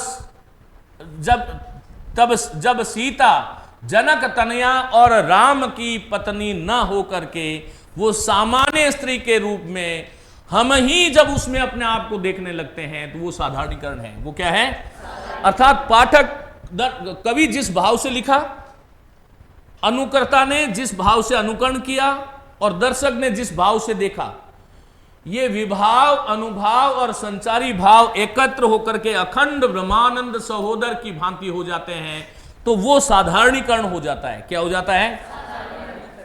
जब सीता जनक तनया और राम की पत्नी न हो करके वो सामान्य स्त्री के रूप में हम ही जब उसमें अपने आप को देखने लगते हैं तो वो साधारणीकरण है। वो क्या है? अर्थात पाठक, कवि जिस भाव से लिखा, अनुकर्ता ने जिस भाव से अनुकरण किया और दर्शक ने जिस भाव से देखा, ये विभाव, अनुभाव और संचारी भाव एकत्र होकर के अखंड ब्रह्मानंद सहोदर की भांति हो जाते हैं, तो वो साधारणीकरण हो जाता है। क्या हो जाता है?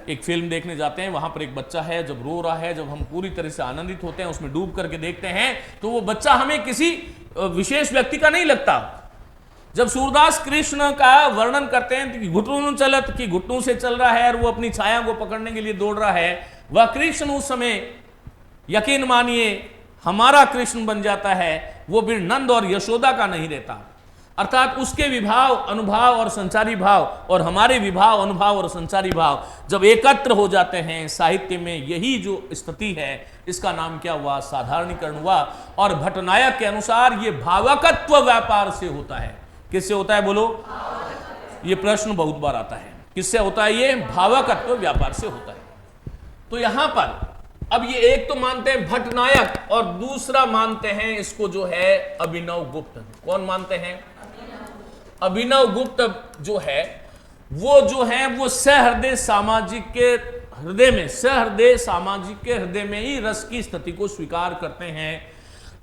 एक फिल्म देखने जाते हैं, वहां पर एक बच्चा है, जब रो रहा है, जब हम पूरी तरह से आनंदित होते हैं, उसमें डूब करके देखते हैं, तो वो बच्चा हमें किसी विशेष व्यक्ति का नहीं लगता। जब सूरदास कृष्ण का वर्णन करते हैं कि घुटनों चलत, कि घुटनों से चल रहा है और वो अपनी छाया को पकड़ने के लिए दौड़ रहा है, वह कृष्ण उस समय यकीन मानिए हमारा कृष्ण बन जाता है, वो फिर नंद और यशोदा का नहीं रहता। अर्थात उसके विभाव, अनुभाव और संचारी भाव और हमारे विभाव, अनुभाव और संचारी भाव जब एकत्र हो जाते हैं साहित्य में, यही जो स्थिति है इसका नाम क्या हुआ? साधारणीकरण हुआ। और भट्टनायक के अनुसार ये भावकत्व व्यापार से होता है। किससे होता है? बोलो। ये प्रश्न बहुत बार आता है, किससे होता है? ये भावकत्व व्यापार से होता है। तो यहां पर अब ये एक तो मानते हैं भट्टनायक और दूसरा मानते हैं इसको जो है अभिनव गुप्त। कौन मानते हैं? अभिनव गुप्त जो है वो सहृदय सामाजिक के हृदय में, सहृदय सामाजिक के हृदय में ही रस की स्थिति को स्वीकार करते हैं।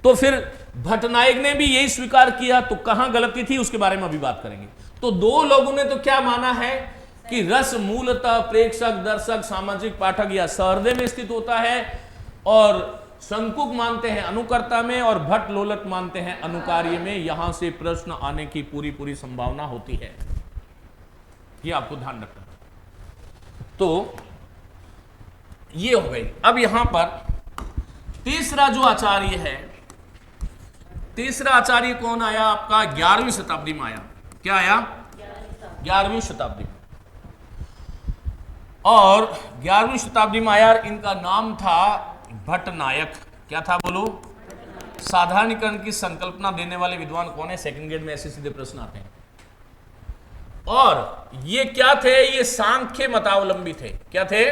तो फिर भट्टनायक ने भी यही स्वीकार किया, तो कहां गलती थी उसके बारे में अभी बात करेंगे। तो दो लोगों ने तो क्या माना है कि रस मूलतः प्रेक्षक, दर्शक, सामाजिक, पाठक या सहृदय में स्थित होता है, और शंकुक मानते हैं अनुकर्ता में और भट्ट लोलट मानते हैं अनुकार्य में। यहां से प्रश्न आने की पूरी संभावना होती है, ये आपको ध्यान रखना। तो ये हो गई। अब यहां पर तीसरा जो आचार्य है, तीसरा आचार्य कौन आया आपका? 11वीं शताब्दी में आया। क्या आया? 11वीं शताब्दी में। और 11वीं शताब्दी में आया, इनका नाम था भट्टनायक। क्या था? बोलो। साधारणीकरण की संकल्पना देने वाले विद्वान कौन है? सेकंड ग्रेड में ऐसे सीधे प्रश्न आते हैं। और ये क्या थे? ये सांख्य मतावलंबी थे। क्या थे?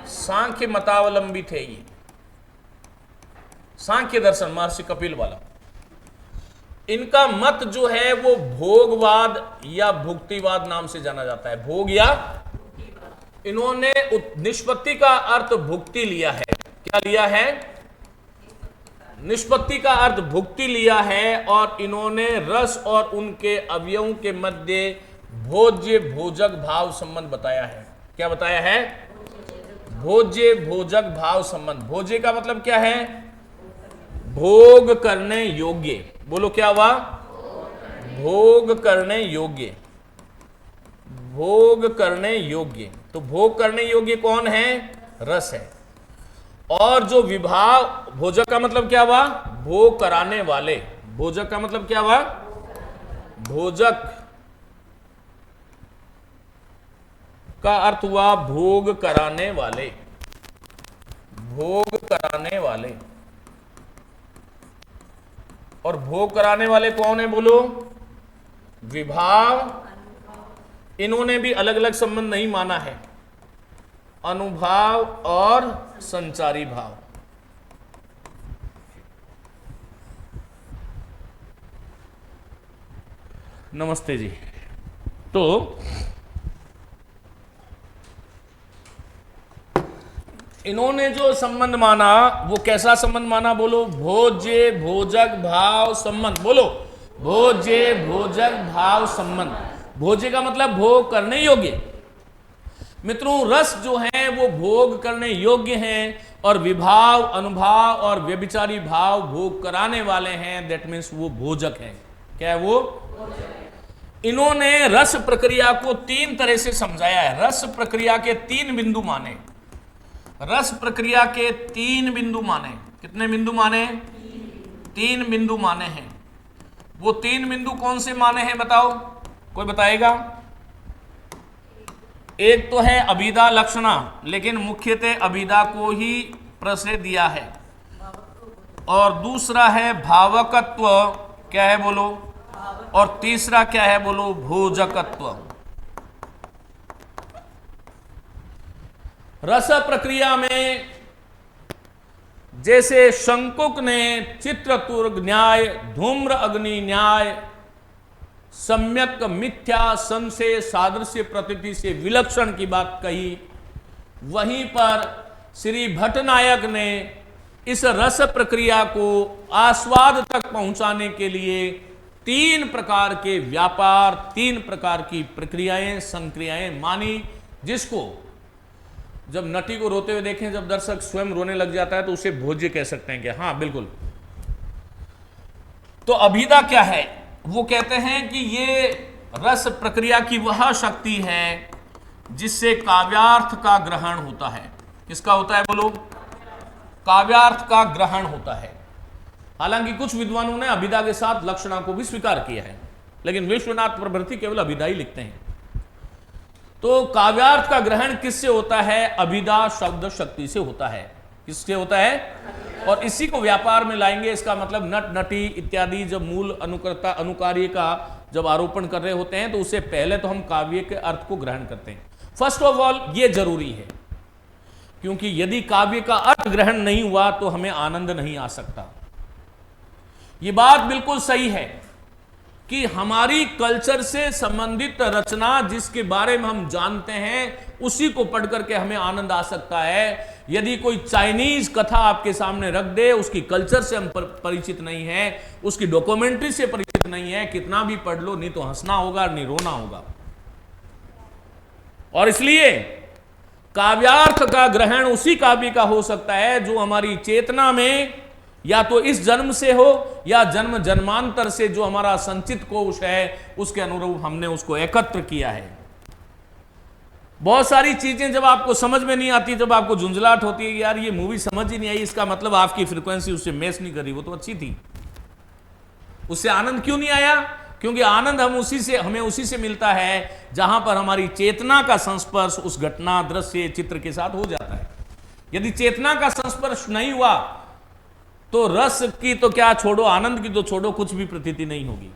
सांख्य मतावलंबी थे। ये सांख्य दर्शन महर्षि कपिल वाला। इनका मत जो है वो भोगवाद या भुक्तिवाद नाम से जाना जाता है। भोग या, इन्होंने निष्पत्ति का अर्थ भुक्ति लिया है। क्या लिया है? निष्पत्ति का अर्थ भुक्ति लिया है और इन्होंने रस और उनके अवयवों के मध्य भोज्य भोजक भाव संबंध बताया है। क्या बताया है? भोज्य भोजक भाव संबंध। भोज्य का मतलब क्या है? भोग करने योग्य। बोलो क्या हुआ? भोग करने योग्य। भोग करने योग्य। तो भोग करने योग्य कौन है? रस है। और जो विभाव, भोजक का मतलब क्या हुआ? भोग कराने वाले। भोजक का मतलब क्या हुआ? भोजक का अर्थ हुआ भोग कराने वाले। भोग कराने वाले। और भोग कराने वाले कौन है? बोलो। विभाव। इन्होंने भी अलग अलग संबंध नहीं माना है, अनुभाव और संचारी भाव। नमस्ते जी। तो इन्होंने जो संबंध माना वो कैसा संबंध माना? बोलो। भोज्य भोजक भाव संबंध। बोलो। भोज्य भोजक भाव संबंध। भोज्य का मतलब भोग करने योग्य। मित्रों, रस जो है वो भोग करने योग्य हैं और विभाव, अनुभाव और व्यभिचारी भाव भोग कराने वाले हैं। दैट मीन्स वो भोजक हैं। क्या है वो? इन्होंने रस प्रक्रिया को तीन तरह से समझाया है। रस प्रक्रिया के तीन बिंदु माने। रस प्रक्रिया के तीन बिंदु माने। कितने बिंदु माने? तीन बिंदु माने हैं। वो तीन बिंदु कौन से माने हैं बताओ? कोई बताएगा? एक तो है अभिधा लक्षणा, लेकिन मुख्यतः अभिधा को ही प्रश्रय दिया है। और दूसरा है भावकत्व। क्या है बोलो? और तीसरा क्या है बोलो? भोजकत्व। रस प्रक्रिया में जैसे शंकुक ने चित्रतुर्ग न्याय, धूम्र अग्नि न्याय, सम्यक मिथ्या संशय सादृश्य प्रतीति से विलक्षण की बात कही, वहीं पर श्री भट्टनायक ने इस रस प्रक्रिया को आस्वाद तक पहुंचाने के लिए तीन प्रकार के व्यापार, तीन प्रकार की प्रक्रियाएं, संक्रियाएं मानी, जिसको जब नटी को रोते हुए देखें, जब दर्शक स्वयं रोने लग जाता है तो उसे भोज्य कह सकते हैं क्या? हाँ बिल्कुल। तो अभिधा क्या है? वो कहते हैं कि ये रस प्रक्रिया की वह शक्ति है जिससे काव्यार्थ का ग्रहण होता है। किसका होता है बोलो? काव्यार्थ का ग्रहण होता है। हालांकि कुछ विद्वानों ने अभिधा के साथ लक्षणा को भी स्वीकार किया है, लेकिन विश्वनाथ प्रभृति केवल अभिधा ही लिखते हैं। तो काव्यार्थ का ग्रहण किससे होता है? अभिधा शब्द शक्ति से होता है। किससे होता है? और इसी को व्यापार में लाएंगे। इसका मतलब नट, नटी इत्यादि जब मूल अनुकर्ता, अनुकार्य का जब आरोपण कर रहे होते हैं तो उससे पहले तो हम काव्य के अर्थ को ग्रहण करते हैं। फर्स्ट ऑफ ऑल ये जरूरी है, क्योंकि यदि काव्य का अर्थ ग्रहण नहीं हुआ तो हमें आनंद नहीं आ सकता। ये बात बिल्कुल सही है कि हमारी कल्चर से संबंधित रचना जिसके बारे में हम जानते हैं उसी को पढ़ करके हमें आनंद आ सकता है। यदि कोई चाइनीज कथा आपके सामने रख दे, उसकी कल्चर से हम परिचित नहीं है, उसकी डॉक्यूमेंट्री से परिचित नहीं है, कितना भी पढ़ लो नहीं तो हंसना होगा, नहीं रोना होगा। और इसलिए काव्यार्थ का ग्रहण उसी काव्य का हो सकता है जो हमारी चेतना में या तो इस जन्म से हो या जन्म जन्मांतर से जो हमारा संचित कोश है उसके अनुरूप हमने उसको एकत्र किया है। बहुत सारी चीजें जब आपको समझ में नहीं आती, जब आपको झुंझलाहट होती है, यार ये मूवी समझ ही नहीं आई, इसका मतलब आपकी फ्रीक्वेंसी उससे मैच नहीं करी, वो तो अच्छी थी, उससे आनंद क्यों नहीं आया? क्योंकि आनंद हमें उसी से मिलता है जहां पर हमारी चेतना का संस्पर्श उस घटना, दृश्य, चित्र के साथ हो जाता है। यदि चेतना का संस्पर्श नहीं हुआ तो रस की तो क्या छोड़ो, आनंद की तो छोड़ो, कुछ भी प्रतीति नहीं होगी।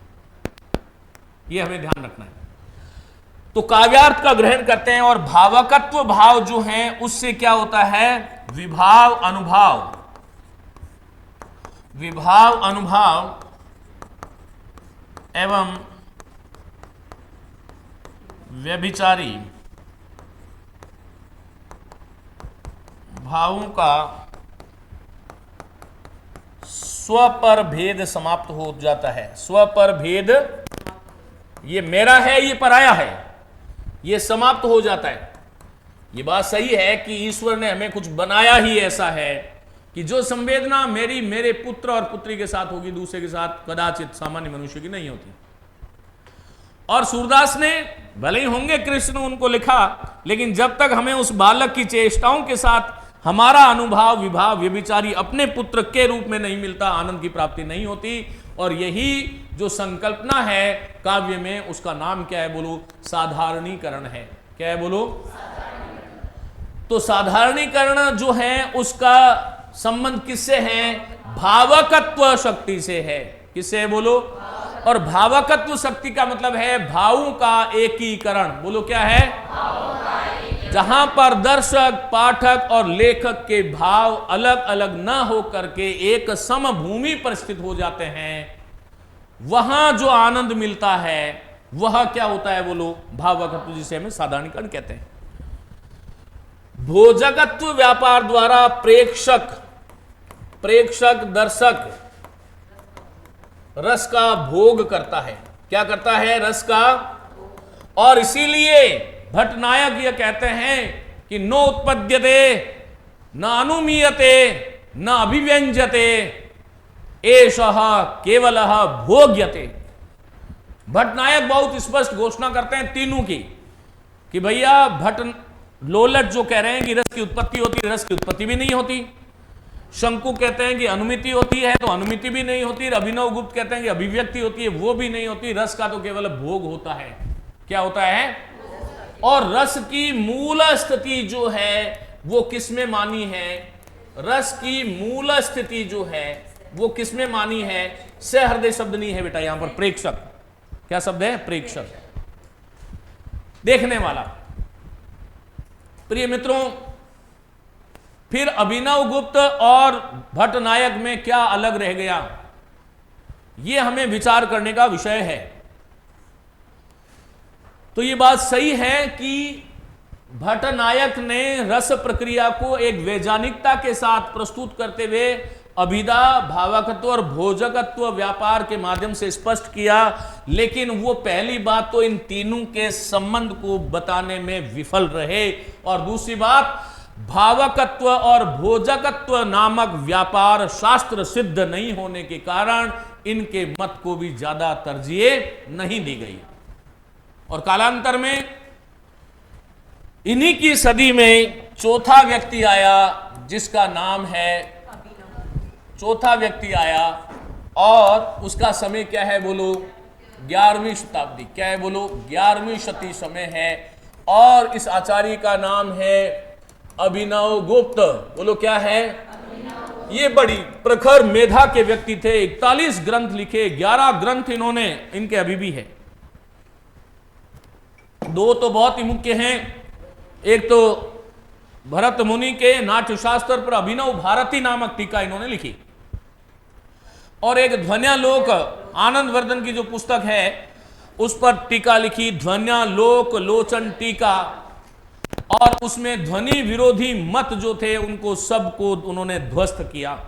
यह हमें ध्यान रखना है। तो काव्यार्थ का ग्रहण करते हैं और भावकत्व भाव जो है उससे क्या होता है? विभाव अनुभाव, विभाव अनुभाव एवं व्यभिचारी भावों का स्व पर भेद समाप्त हो जाता है। स्व पर भेद, ये मेरा है, ये पराया है, ये समाप्त हो जाता है। ये बात सही है कि ईश्वर ने हमें कुछ बनाया ही ऐसा है कि जो संवेदना मेरी मेरे पुत्र और पुत्री के साथ होगी, दूसरे के साथ कदाचित सामान्य मनुष्य की नहीं होती। और सूरदास ने भले ही होंगे कृष्ण उनको लिखा, लेकिन जब तक हमें उस बालक की चेष्टाओं के साथ हमारा अनुभाव विभाव व्यभिचारी अपने पुत्र के रूप में नहीं मिलता, आनंद की प्राप्ति नहीं होती। और यही जो संकल्पना है काव्य में, उसका नाम क्या है बोलो? साधारणीकरण है। क्या है बोलो? तो साधारणीकरण जो है उसका संबंध किससे है? भावकत्व शक्ति से है। किससे है बोलो? और भावकत्व शक्ति का मतलब है भावों का एकीकरण। बोलो क्या है? जहां पर दर्शक, पाठक और लेखक के भाव अलग अलग न हो करके एक समभूमि पर स्थित हो जाते हैं, वहां जो आनंद मिलता है वह क्या होता है बोलो? भावकत्व, जिसे हमें साधारणीकरण कहते हैं। भोजकत्व व्यापार द्वारा प्रेक्षक दर्शक रस का भोग करता है। क्या करता है? रस का। और इसीलिए भट्टनायक यह कहते हैं कि नो उत्पद्यते न अनुमीयते न अभिव्यंजते एषः केवलः भोग्यते। भट्टनायक बहुत स्पष्ट घोषणा करते हैं तीनों की कि भैया भट्ट लोलट जो कह रहे हैं कि रस की उत्पत्ति होती है, रस की उत्पत्ति भी नहीं होती। शंकु कहते हैं कि अनुमिति होती है, तो अनुमिति भी नहीं होती। अभिनव गुप्त कहते हैं कि अभिव्यक्ति होती है, वो भी नहीं होती। रस का तो केवल भोग होता है। क्या होता है? और रस की मूल स्थिति जो है वो किसमें मानी है? रस की मूल स्थिति जो है वो किसमें मानी है? सहृदय शब्द नहीं है बेटा, यहां पर प्रेक्षक। क्या शब्द है? प्रेक्षक, देखने वाला। प्रिय मित्रों, फिर अभिनव गुप्त और भट्टनायक में क्या अलग रह गया, यह हमें विचार करने का विषय है। तो यह बात सही है कि भट्टनायक ने रस प्रक्रिया को एक वैज्ञानिकता के साथ प्रस्तुत करते हुए अभिधा, भावकत्व और भोजकत्व व्यापार के माध्यम से स्पष्ट किया, लेकिन वो पहली बात तो इन तीनों के संबंध को बताने में विफल रहे। और दूसरी बात, भावकत्व और भोजकत्व नामक व्यापार शास्त्र सिद्ध नहीं होने के कारण इनके मत को भी ज्यादा तरजीह नहीं दी गई। और कालांतर में इन्हीं की सदी में चौथा व्यक्ति आया जिसका नाम है, चौथा व्यक्ति आया और उसका समय क्या है बोलो? 11वीं शताब्दी। क्या है बोलो? 11वीं शती समय है। और इस आचार्य का नाम है अभिनव गुप्त। बोलो क्या है? ये बड़ी प्रखर मेधा के व्यक्ति थे। 41 ग्रंथ लिखे, 11 ग्रंथ इन्होंने, इनके अभी भी है। दो तो बहुत ही मुख्य हैं। एक तो भरत मुनि के नाट्य शास्त्र पर अभिनव भारती नामक टीका इन्होंने लिखी, और एक ध्वन्यालोक आनंद वर्धन की जो पुस्तक है उस पर टीका लिखी, ध्वन्यालोक लोचन टीका। और उसमें ध्वनि विरोधी मत जो थे उनको सबको उन्होंने ध्वस्त किया।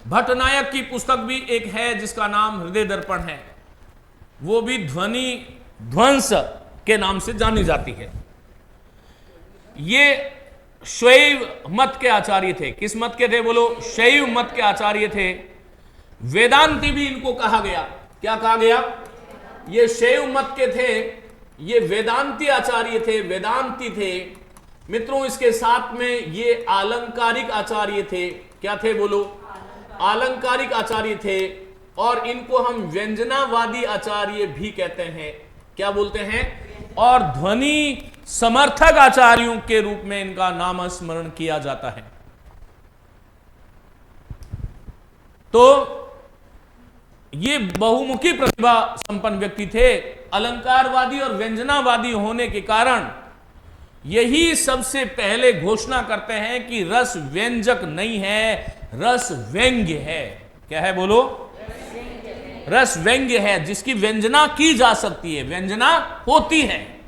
भट्टनायक की पुस्तक भी एक है जिसका नाम हृदय दर्पण है, वो भी ध्वनि ध्वंस के नाम से जानी जाती है। ये शैव मत के आचार्य थे। किस मत के थे बोलो? शैव मत के आचार्य थे। वेदांती भी इनको कहा गया। क्या कहा गया? ये शैव मत के थे, ये वेदांती आचार्य थे, वेदांती थे। मित्रों, इसके साथ में ये आलंकारिक आचार्य थे। क्या थे बोलो? आलंकारिक आचार्य थे। और इनको हम व्यंजनावादी आचार्य भी कहते हैं। क्या बोलते हैं? और ध्वनि समर्थक आचार्यों के रूप में इनका नाम स्मरण किया जाता है। तो ये बहुमुखी प्रतिभा संपन्न व्यक्ति थे। अलंकारवादी और व्यंजनावादी होने के कारण यही सबसे पहले घोषणा करते हैं कि रस व्यंजक नहीं है, रस व्यंग्य है। क्या है बोलो? रस व्यंग्य है, जिसकी व्यंजना की जा सकती है, व्यंजना होती है।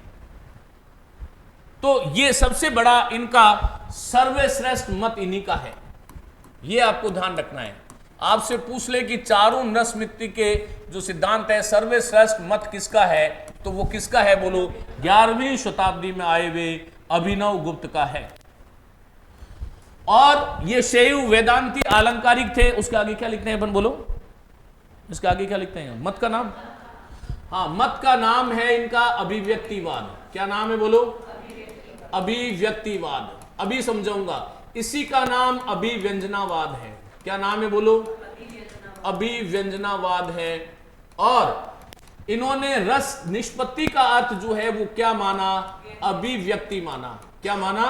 तो ये सबसे बड़ा इनका सर्वश्रेष्ठ मत इन्हीं का है। ये आपको ध्यान रखना है। आपसे पूछ ले कि चारों नस्मिति के जो सिद्धांत है, सर्वश्रेष्ठ मत किसका है, तो वो किसका है बोलो? 11वीं शताब्दी में आए हुए अभिनव गुप्त का है। और ये शैव वेदांती आलंकारिक थे। उसके आगे क्या लिखते हैं अपन बोलो? इसके आगे क्या लिखते हैं? मत का नाम, हाँ, मत का नाम है इनका अभिव्यक्तिवाद। क्या नाम है बोलो? अभिव्यक्तिवाद। अभी समझाऊंगा। इसी का नाम अभिव्यंजनावाद है। क्या नाम है बोलो? अभिव्यंजनावाद है। और इन्होंने रस निष्पत्ति का अर्थ जो है वो क्या माना? अभिव्यक्ति माना। क्या माना?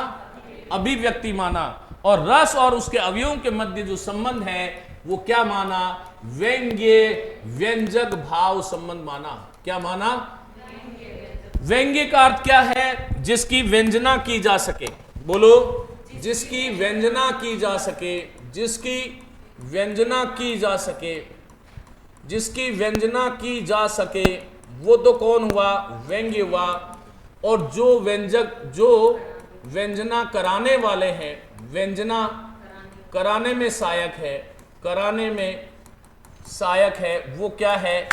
अभिव्यक्ति माना। और रस और उसके अवयवों के मध्य जो संबंध है वो क्या माना? व्यंग्य व्यंजक भाव संबंध माना। क्या माना? व्यंग्य का अर्थ क्या है? जिसकी व्यंजना की जा सके। बोलो, जिसकी व्यंजना की जा सके। जिसकी व्यंजना की जा सके। जिसकी व्यंजना की जा सके वो तो कौन हुआ? व्यंग्य हुआ। और जो व्यंजक, जो व्यंजना कराने वाले हैं, व्यंजना कराने में सहायक है, कराने में सहायक है, वो क्या है?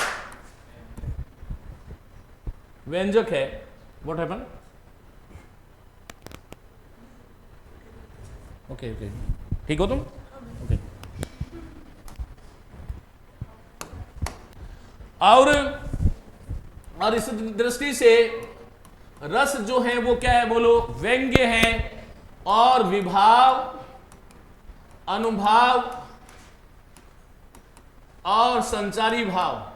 व्यंजक है। What happen? ओके ओके, ठीक हो तुम? ओके। और इस दृष्टि से रस जो है वो क्या है बोलो? व्यंग्य है। और विभाव, अनुभाव और संचारी भाव,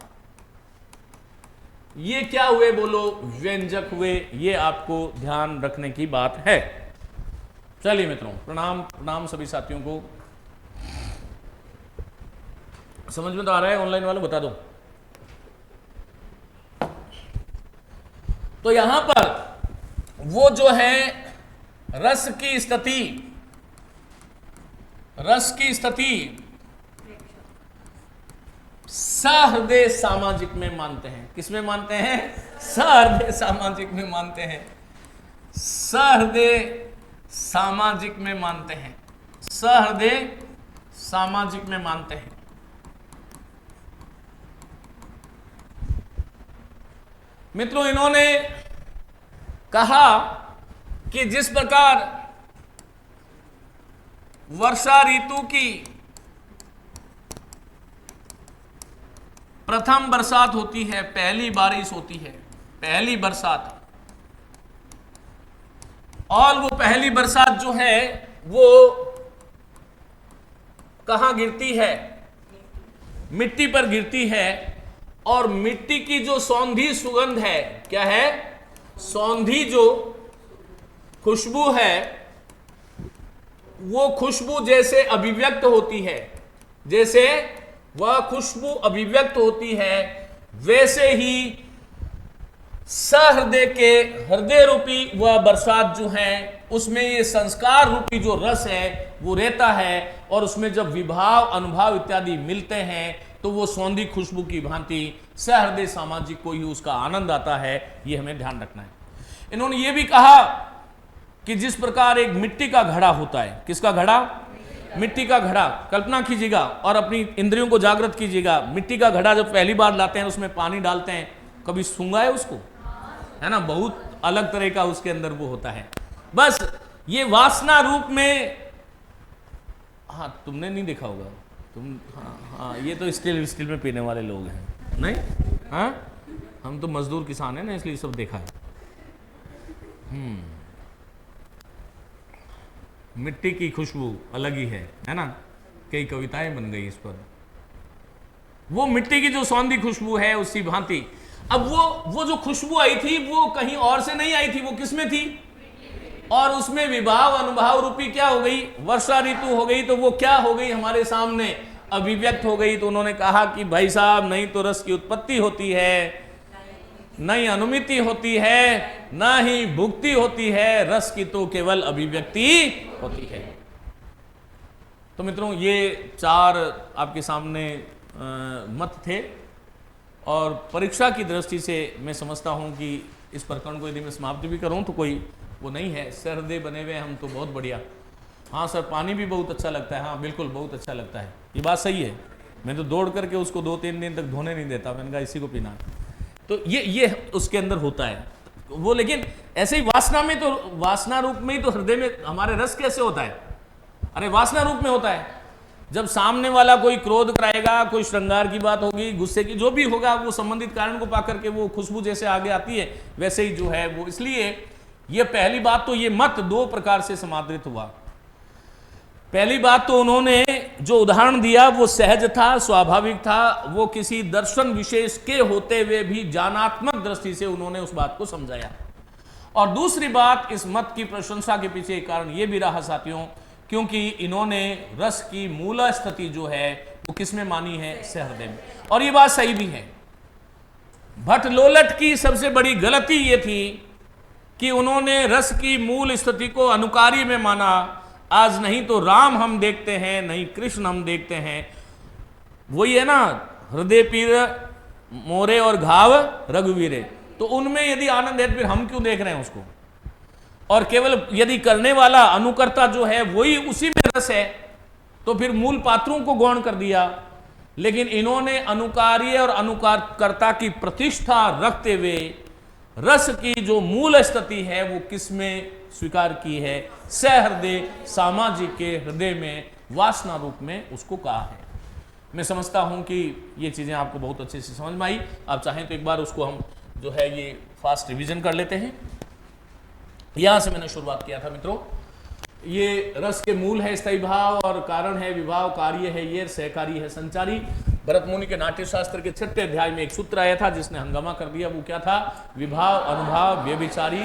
ये क्या हुए बोलो? व्यंजक हुए। ये आपको ध्यान रखने की बात है। चलिए मित्रों, प्रणाम प्रणाम सभी साथियों को। समझ में तो आ रहा है? ऑनलाइन वालों बता दो। तो यहां पर वो जो है रस की स्थिति, रस की स्थिति सहृदय सामाजिक में मानते हैं। किस में मानते हैं? सहृदय सामाजिक में मानते हैं। सहृदय सामाजिक में मानते हैं। सहृदय सामाजिक में मानते हैं। मित्रों, इन्होंने कहा कि जिस प्रकार वर्षा ऋतु की प्रथम बरसात होती है, पहली बारिश होती है, पहली बरसात, और वो पहली बरसात जो है वो कहां गिरती है? मिट्टी पर गिरती है। और मिट्टी की जो सौंधी सुगंध है, क्या है? सौंधी जो खुशबू है, वो खुशबू जैसे अभिव्यक्त होती है, जैसे वह खुशबू अभिव्यक्त होती है, वैसे ही सहृदय के हृदय रूपी वह बरसात जो है उसमें ये संस्कार रूपी जो रस है वो रहता है। और उसमें जब विभाव, अनुभाव इत्यादि मिलते हैं तो वो सौंधी खुशबू की भांति सहृदय सामाजिक को ही उसका आनंद आता है। ये हमें ध्यान रखना है। इन्होंने ये भी कहा कि जिस प्रकार एक मिट्टी का घड़ा होता है, किसका घड़ा? मिट्टी का घड़ा। कल्पना कीजिएगा और अपनी इंद्रियों को जागृत कीजिएगा। मिट्टी का घड़ा जब पहली बार लाते हैं, उसमें पानी डालते हैं, कभी सूंघा है उसको? है ना, बहुत अलग तरह का उसके अंदर वो होता है। बस ये वासना रूप में, हाँ तुमने नहीं देखा होगा तुम, हाँ ये तो स्टील में पीने वाले लोग हैं, नहीं? हाँ, हम तो मजदूर किसान हैं ना, इसलिए सब देखा है। मिट्टी की खुशबू अलग ही है ना? कई कविताएं बन गई इस पर। वो मिट्टी की जो सौंधी खुशबू है उसी भांति अब वो जो खुशबू आई थी वो कहीं और से नहीं आई थी, वो किसमें थी? और उसमें विभाव अनुभाव रूपी क्या हो गई? वर्षा ऋतु हो गई। तो वो क्या हो गई? हमारे सामने अभिव्यक्त हो गई। तो उन्होंने कहा कि भाई साहब, नहीं तो रस की उत्पत्ति होती है, नहीं अनुमिति होती है, ना ही भुक्ति होती है, रस की तो केवल अभिव्यक्ति होती है। तो मित्रों, ये चार आपके सामने मत थे। और परीक्षा की दृष्टि से मैं समझता हूं कि इस प्रकरण को यदि मैं समाप्त भी करूं तो कोई वो नहीं है। सहृदय बने हुए हम तो बहुत बढ़िया। हाँ सर, पानी भी बहुत अच्छा लगता है। हाँ बिल्कुल, बहुत अच्छा लगता है, ये बात सही है। मैं तो दौड़ करके उसको 2-3 दिन तक धोने नहीं देता, मैंने कहा इसी को पीना। तो ये उसके अंदर होता है वो। लेकिन ऐसे ही वासना में, तो वासना रूप में ही तो हृदय में हमारे रस कैसे होता है? अरे वासना रूप में होता है। जब सामने वाला कोई क्रोध कराएगा, कोई श्रृंगार की बात होगी, गुस्से की, जो भी होगा, वो संबंधित कारण को पाकर के वो खुशबू जैसे आगे आती है, वैसे ही जो है वो। इसलिए ये पहली बात तो ये मत 2 प्रकार से समादृत हुआ। पहली बात तो उन्होंने जो उदाहरण दिया वो सहज था, स्वाभाविक था, वो किसी दर्शन विशेष के होते हुए भी ज्ञानात्मक दृष्टि से उन्होंने उस बात को समझाया। और दूसरी बात, इस मत की प्रशंसा के पीछे एक कारण ये भी रहा साथियों, क्योंकि इन्होंने रस की मूल स्थिति जो है वो किसमें मानी है? सहृदय में। और ये बात सही भी है। भट्टलोलट की सबसे बड़ी गलती ये थी कि उन्होंने रस की मूल स्थिति को अनुकारी में माना। आज नहीं तो राम हम देखते हैं, नहीं कृष्ण हम देखते हैं। वही है ना, हृदय पीर मोरे और घाव रघुवीरे। तो उनमें यदि आनंद है, फिर हम क्यों देख रहे हैं उसको? और केवल यदि करने वाला अनुकर्ता जो है वही उसी में रस है, तो फिर मूल पात्रों को गौण कर दिया। लेकिन इन्होंने अनुकार्य और अनुकर्ता की प्रतिष्ठा रखते हुए रस की जो मूल स्थिति है वो किसमें स्वीकार की है? सहृदय सामाजिक के हृदय में वासना रूप में उसको कहा है। मैं समझता हूं कि ये चीजें आपको बहुत अच्छे से समझ में आई। आप चाहें तो एक बार उसको हम जो है ये फास्ट रिवीजन कर लेते हैं। यहां से मैंने शुरुआत किया था मित्रों। ये रस के मूल है स्थायी भाव, और कारण है विभाव, कार्य है ये, सहकारी है संचारी। भरत मुनि के नाट्य शास्त्र के 6ठे अध्याय में एक सूत्र आया था जिसने हंगामा कर दिया। वो क्या था? विभाव, अनुभाव, व्यभिचारी।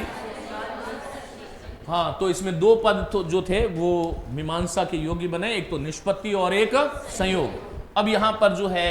हाँ, तो इसमें 2 पद तो जो थे वो मीमांसा के योग्य बने, एक तो निष्पत्ति और एक संयोग। अब यहां पर जो है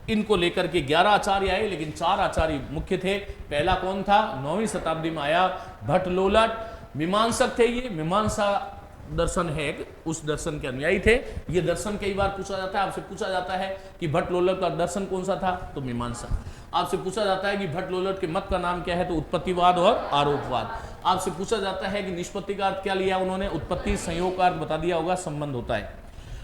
इनको लेकर के 11 आचार्य आए, लेकिन 4 आचार्य मुख्य थे। पहला कौन था? 9वीं शताब्दी में आया भट्टलोलट। मीमांसक थे ये, मीमांसा दर्शन है, उस दर्शन के अनुयायी थे। ये दर्शन कई बार पूछा जाता है, आपसे पूछा जाता है कि भट्टलोलट का दर्शन कौन सा था? तो मीमांसा। आपसे पूछा जाता है कि भट्टलोलट के मत का नाम क्या है? तो उत्पत्तिवाद और आरोपवाद। आपसे पूछा जाता है कि निष्पत्ति का अर्थ क्या लिया उन्होंने? उत्पत्ति। संयोग का अर्थ बता दिया होगा, संबंध होता है।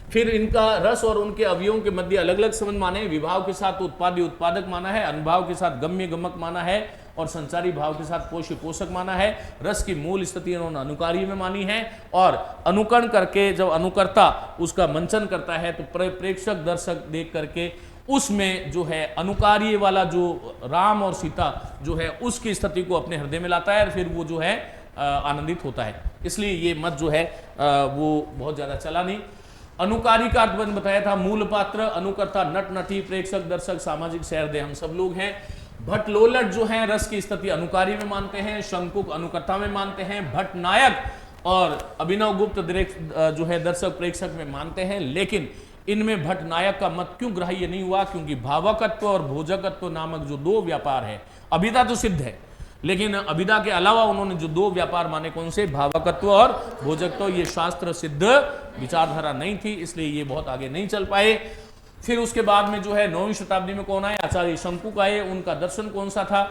फिर इनका रस और उनके अवयवों के मध्य अलग अलग संबंध माने। विभाव के साथ उत्पाद्य उत्पादक माना है, अनुभाव के साथ गम्य गमक माना है, और संचारी भाव के साथ पोष्य पोषक माना है। रस की मूल स्थिति उन्होंने अनुकारी में मानी है, और अनुकरण करके जब अनुकर्ता उसका मंचन करता है तो प्रेक्षक दर्शक देख करके उसमें जो है अनुकार्य वाला जो राम और सीता जो है उसकी स्थिति को अपने हृदय में लाता है, और फिर वो जो है आनंदित होता है। इसलिए ये मत जो है वो बहुत ज्यादा चला नहीं। अनुकारी का अर्थ बताया था, मूल पात्र, अनुकर्ता, नट नटी, प्रेक्षक दर्शक, सामाजिक सहृदय हम सब लोग हैं। भट्टलोलट जो है रस की स्थिति अनुकारी में मानते हैं, शंकुक अनुकर्ता में मानते हैं, भट्टनायक और अभिनव गुप्त जो है दर्शक प्रेक्षक में मानते हैं। लेकिन इनमें भट्टनायक का मत क्यों ग्राह्य नहीं हुआ? क्योंकि भावकत्व और भोजकत्व नामक जो 2 व्यापार है, अभिधा तो सिद्ध है, लेकिन अभिधा के अलावा उन्होंने जो 2 व्यापार माने, कौन से? भावकत्व और भोजकत्व। ये शास्त्र सिद्ध विचारधारा नहीं थी, इसलिए ये बहुत आगे नहीं चल पाए। फिर उसके बाद में जो है 9वीं शताब्दी में कौन आए? आचार्य शंकुक आए। उनका दर्शन कौन सा था?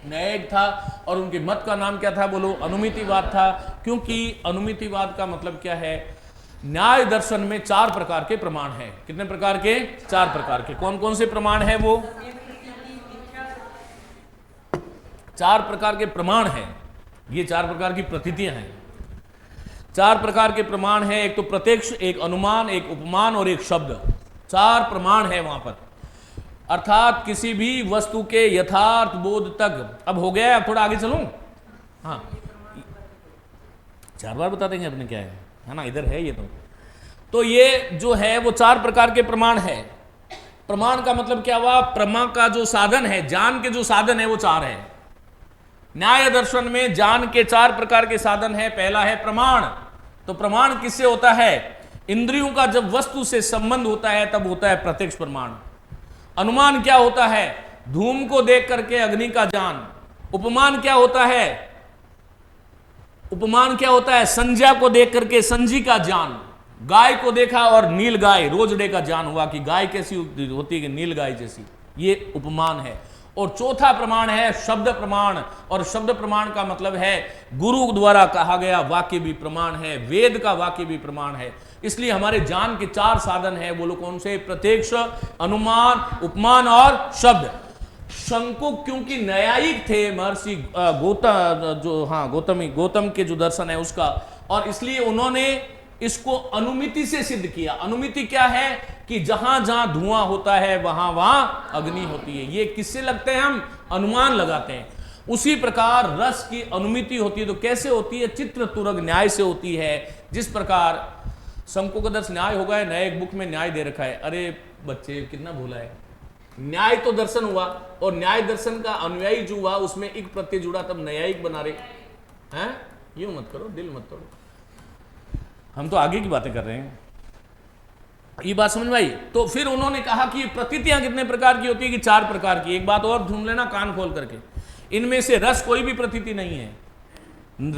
न्यायिक था। और उनके मत का नाम क्या था? बोलो, अनुमितिवाद था। क्योंकि अनुमितिवाद का मतलब क्या है? न्याय दर्शन में 4 प्रकार के प्रमाण हैं। कितने प्रकार के? 4 प्रकार के। कौन कौन से प्रमाण है? वो 4 प्रकार के प्रमाण हैं। ये 4 प्रकार की प्रतीतियां हैं। 4 प्रकार के प्रमाण हैं। एक तो प्रत्यक्ष, एक अनुमान, एक उपमान और एक शब्द। 4 प्रमाण है वहां पर, अर्थात किसी भी वस्तु के यथार्थ बोध तक। अब हो गया है, अब थोड़ा आगे चलूं? हाँ, 4 बार बता देंगे अपने क्या है ना, इधर है ये। तो ये जो है वो 4 प्रकार के प्रमाण है। प्रमाण का मतलब क्या हुआ? प्रमा का जो साधन है, ज्ञान के जो साधन है वो 4 है। न्याय दर्शन में ज्ञान के 4 प्रकार के साधन है। पहला है प्रमाण। तो प्रमाण किससे होता है? इंद्रियों का जब वस्तु से संबंध होता है तब होता है प्रत्यक्ष प्रमाण। अनुमान क्या होता है? धूम को देख करके अग्नि का ज्ञान। उपमान क्या होता है? उपमान क्या होता है? संज्ञा को देख करके संजी का ज्ञान। गाय को देखा और नील गाय, रोज डे का ज्ञान हुआ कि गाय कैसी होती है कि नील गाय जैसी, ये उपमान है। और चौथा प्रमाण है शब्द प्रमाण, और शब्द प्रमाण का मतलब है गुरु द्वारा कहा गया वाक्य भी प्रमाण है, वेद का वाक्य भी प्रमाण है। इसलिए हमारे ज्ञान के 4 साधन है, बोलो कौन से? प्रत्यक्ष, अनुमान, उपमान और शब्द। शंकु क्योंकि न्यायिक थे, महर्षि गौतम के जो दर्शन है उसका, और इसलिए उन्होंने इसको अनुमिति से सिद्ध किया। अनुमिति क्या है? कि जहां जहां धुआं होता है वहां वहां अग्नि होती है। ये किससे लगते हैं? हम अनुमान लगाते हैं। उसी प्रकार रस की अनुमिति होती है। तो कैसे होती है? चित्र तुरग न्याय से होती है। जिस प्रकार शंकु का दर्शन न्याय होगा, नए एक बुक में न्याय दे रखा है। अरे बच्चे कितना भूला है, न्याय तो दर्शन हुआ, और न्याय दर्शन का अनुयायी जो हुआ उसमें एक प्रत्यय जुड़ा, तब न्यायिक बना रहे हैं। यूं मत करो, दिल मत तोड़ो, हम तो आगे की बातें कर रहे हैं। ये बात समझ में आई? तो फिर उन्होंने कहा कि प्रतीतियां कितने प्रकार की होती है? कि 4 प्रकार की। एक बात और ढूंढ लेना कान खोल करके, इनमें से रस कोई भी प्रतीति नहीं है।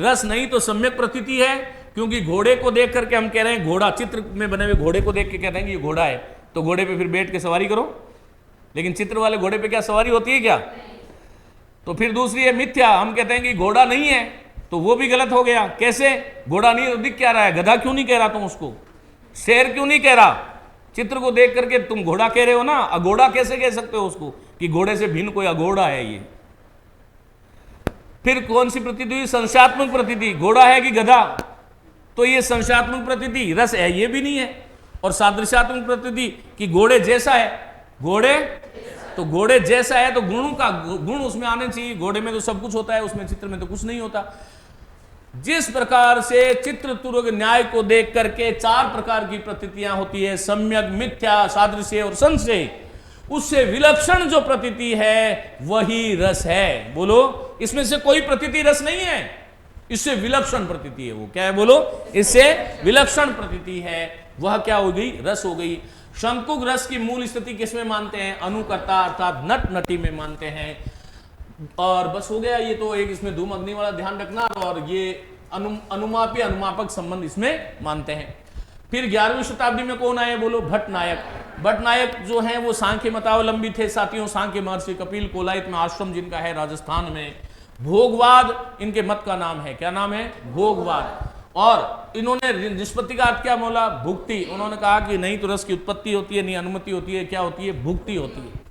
रस नहीं तो सम्यक प्रतीति है, क्योंकि घोड़े को देख करके हम कह रहे हैं, घोड़ा चित्र में बने हुए घोड़े को देख के कह रहे हैं कि ये घोड़ा है, तो घोड़े पे फिर बैठ के सवारी करो। लेकिन चित्र वाले घोड़े पे क्या सवारी होती है क्या? तो फिर दूसरी है मिथ्या, हम कहते हैं कि घोड़ा नहीं है, तो वो भी गलत हो गया। कैसे? घोड़ा नहीं तो दिख क्या रहा है? गधा क्यों नहीं कह रहा तुम उसको? शेर क्यों नहीं कह रहा? चित्र को देख करके तुम घोड़ा कह रहे हो ना, अघोड़ा कैसे कह सकते हो उसको कि घोड़े से भिन्न कोई अघोड़ा है? ये फिर कौन सी प्रतीति हुई? संशयात्मक प्रतीति। घोड़ा है कि गधा? तो ये संशयात्मक प्रतीति, रस है ये भी नहीं है। और सादृश्यात्मक प्रतीति कि घोड़े जैसा है, घोड़े तो घोड़े जैसा है, तो गुणों का गुण उसमें आने चाहिए। घोड़े में तो सब कुछ होता है, उसमें चित्र में तो कुछ नहीं होता। जिस प्रकार से चित्र तुरग न्याय को देख करके 4 प्रकार की प्रतीतियां होती है, सम्यक, मिथ्या, सादृश्य और संशय, उससे विलक्षण जो प्रतीति है वही रस है। बोलो, इसमें से कोई प्रतीति रस नहीं है, इससे विलक्षण प्रतीति है। वो क्या है? बोलो, इससे विलक्षण प्रतीति है, वह क्या हो गई? रस हो गई। शंकुक रस की मूल स्थिति किसमें मानते हैं? अनुकर्ता अर्थात नट नटी में मानते हैं। और बस हो गया। ये तो एक इसमें धूम अग्नि वाला ध्यान रखना, और ये अनुमापी अनुमापक संबंध इसमें मानते हैं। फिर 11वीं शताब्दी में कौन आए? बोलो, भट्ट नायक। भट्ट नायक जो हैं वो सांख्य मतावलंबी थे साथियों। सांख्य महर्षि कपिल कोलायत में आश्रम जिनका है राजस्थान में। भोगवाद इनके मत का नाम है। क्या नाम है? भोगवाद। और इन्होंने निष्पत्ति का अर्थ क्या बोला? भुक्ति। उन्होंने कहा कि नहीं तो रस की उत्पत्ति होती है, नहीं अनुमति होती है, क्या होती है? भुक्ति होती है।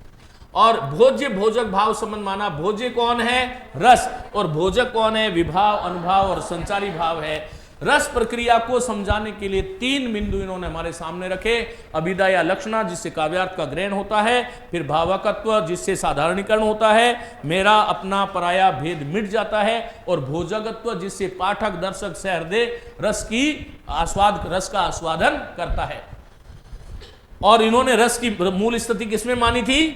और भोज्य भोजक भाव संबंध माना। भोज्य कौन है? रस। और भोजक कौन है? विभाव, अनुभाव और संचारी भाव है। रस प्रक्रिया को समझाने के लिए 3 बिंदु इन्होंने हमारे सामने रखे। अभिधा या लक्षणा, जिससे काव्यार्थ का ग्रहण होता है। फिर भावकत्व, जिससे साधारणीकरण होता है, मेरा अपना पराया भेद मिट जाता है। और भोजकत्व, जिससे पाठक, दर्शक, सहृदय रस का आस्वादन करता है। और इन्होंने रस की मूल स्थिति किसमें मानी थी?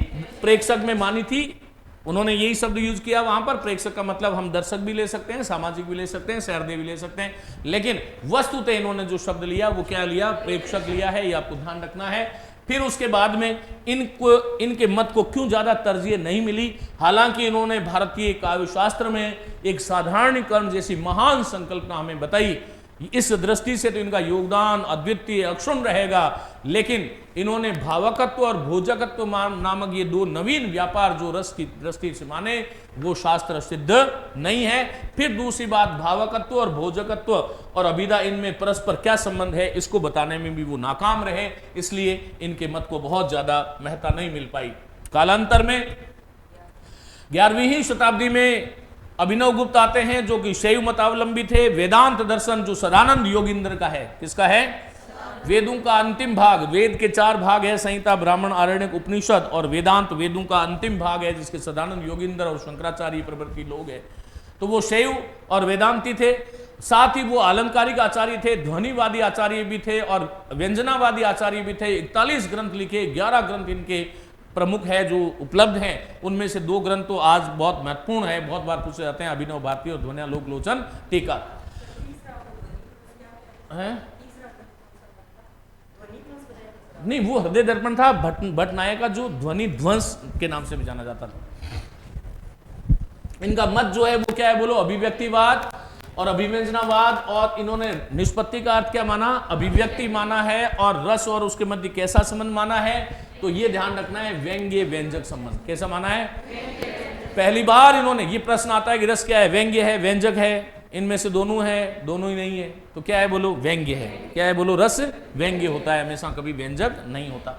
प्रेक्षक में मानी थी। उन्होंने यही शब्द यूज किया वहां पर। प्रेक्षक का मतलब हम दर्शक भी ले सकते हैं, सामाजिक भी ले सकते हैं, सहृदय भी ले सकते हैं, लेकिन वस्तुतः इन्होंने जो शब्द लिया वो क्या लिया? प्रेक्षक लिया है। ये आपको ध्यान रखना है। फिर उसके बाद में इनके मत को क्यों ज्यादा तरजीह नहीं मिली? हालांकि इन्होंने भारतीय काव्य शास्त्र में एक साधारणीकरण जैसी महान संकल्पना हमें बताई। इस दृष्टि से तो इनका योगदान अद्वितीय, अक्षुण्ण रहेगा। लेकिन इन्होंने भावकत्व और भोजकत्व नामक ये 2 नवीन व्यापार जो रस की दृष्टि से माने, वो शास्त्र सिद्ध नहीं है। फिर दूसरी बात, भावकत्व और भोजकत्व और अभिधा, इनमें परस्पर क्या संबंध है, इसको बताने में भी वो नाकाम रहे। इसलिए इनके मत को बहुत ज्यादा महत्ता नहीं मिल पाई। कालांतर में 11वीं शताब्दी में अभिनव गुप्त आते हैं, जो कि शैव मतावलंबी थे। वेदांत दर्शन जो सदानंद योगींद्र का है, किसका है? वेदों का अंतिम भाग। वेद के 4 भाग है, संहिता, ब्राह्मण, आरण्यक, उपनिषद, और वेदांत वेदों का अंतिम भाग है, जिसके सदानंद योगींद्र और शंकराचार्य प्रवृत्ति लोग हैं। तो वो शैव और वेदांती थे। साथ ही वो अलंकारिक आचार्य थे, ध्वनिवादी आचार्य भी थे और व्यंजनावादी आचार्य भी थे। 41 ग्रंथ लिखे, 11 ग्रंथ इनके प्रमुख है जो उपलब्ध हैं। उनमें से 2 ग्रंथ तो आज बहुत महत्वपूर्ण है, बहुत बार पूछे जाते हैं, अभिनव भारती और ध्वन्यालोक लोचन टीका है। नहीं, वो हृदय दर्पण था भट्ट नायक का, जो ध्वनि ध्वंस के नाम से भी जाना जाता था। इनका मत जो है वो क्या है? बोलो, अभिव्यक्तिवाद और अभिव्यंजनावाद। और इन्होंने निष्पत्ति का अर्थ क्या माना? अभिव्यक्ति माना है। और रस और उसके मध्य कैसा संबंध माना है? तो ये ध्यान रखना है, व्यंग्य व्यंजक संबंध। कैसा माना है? पहली बार इन्होंने, ये प्रश्न आता है कि रस क्या है, व्यंग्य है, व्यंजक है, इनमें से दोनों है, दोनों ही नहीं है, तो क्या है बोलो, व्यंग्य है। क्या है बोलो, रस व्यंग्य होता है, हमेशा कभी व्यंजक नहीं होता।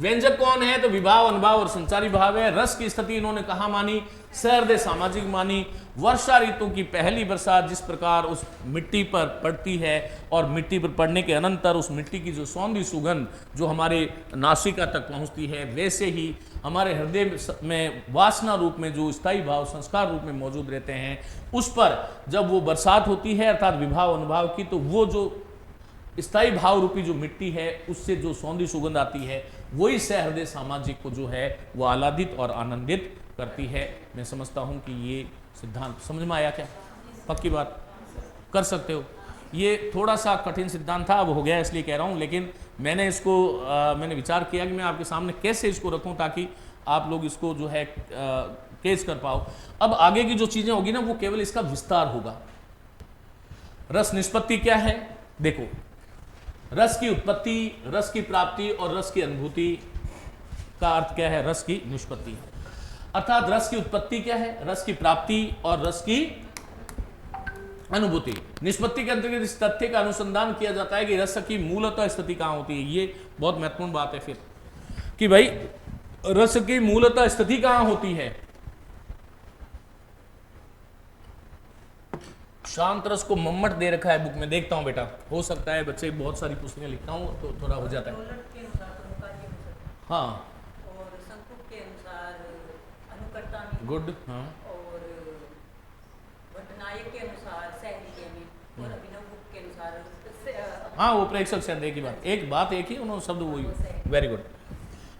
व्यंजक कौन है, तो विभाव, अनुभाव और संचारी भाव है। रस की स्थिति इन्होंने कहाँ मानी, सहृदय सामाजिक मानी। वर्षा ऋतु की पहली बरसात जिस प्रकार उस मिट्टी पर पड़ती है और मिट्टी पर पड़ने के अनंतर उस मिट्टी की जो सौंधी सुगंध जो हमारे नासिका तक पहुंचती है, वैसे ही हमारे हृदय में वासना रूप में जो स्थायी भाव संस्कार रूप में मौजूद रहते हैं, उस पर जब वो बरसात होती है अर्थात विभाव अनुभाव की, तो वो जो स्थायी भाव रूपी जो मिट्टी है उससे जो सौंधी सुगंध आती है, वही सहृदय सामाजिक को जो है वो आह्लादित और आनंदित करती है। मैं समझता हूं कि ये सिद्धांत समझ में आया क्या, पक्की बात कर सकते हो। ये थोड़ा सा कठिन सिद्धांत था, अब हो गया इसलिए कह रहा हूं, लेकिन मैंने इसको मैंने विचार किया कि मैं आपके सामने कैसे इसको रखूं ताकि आप लोग इसको जो है केस कर पाओ। अब आगे की जो चीजें होगी ना वो केवल इसका विस्तार होगा। रस निष्पत्ति क्या है, देखो, रस की उत्पत्ति, रस की प्राप्ति और रस की अनुभूति का अर्थ क्या है, रस की निष्पत्ति। अर्थात रस की उत्पत्ति क्या है, रस की प्राप्ति और रस की अनुभूति। निष्पत्ति के अंतर्गत इस तथ्य का अनुसंधान किया जाता है कि रस की मूलतः स्थिति कहां होती है। ये बहुत महत्वपूर्ण बात है फिर कि भाई रस की मूलतः स्थिति कहां होती है। शांत रस को मम्मट दे रखा है बुक में, देखता हूं बेटा, हो सकता है बच्चे बहुत सारी पुस्तकें लिखता हूं तो थोड़ा हो जाता है। के अनुसार अनुकार के अनुसार हाँ, और संकुप के अनुसार अनुकर्ता में, गुड। हाँ, और भट्टनायक के अनुसार सहनिके में, और अभिनव गुप्त के अनुसार हाँ, वो प्रेक्षक संदेह की बात, एक बात एक ही, उन्होंने शब्द वही। Very good.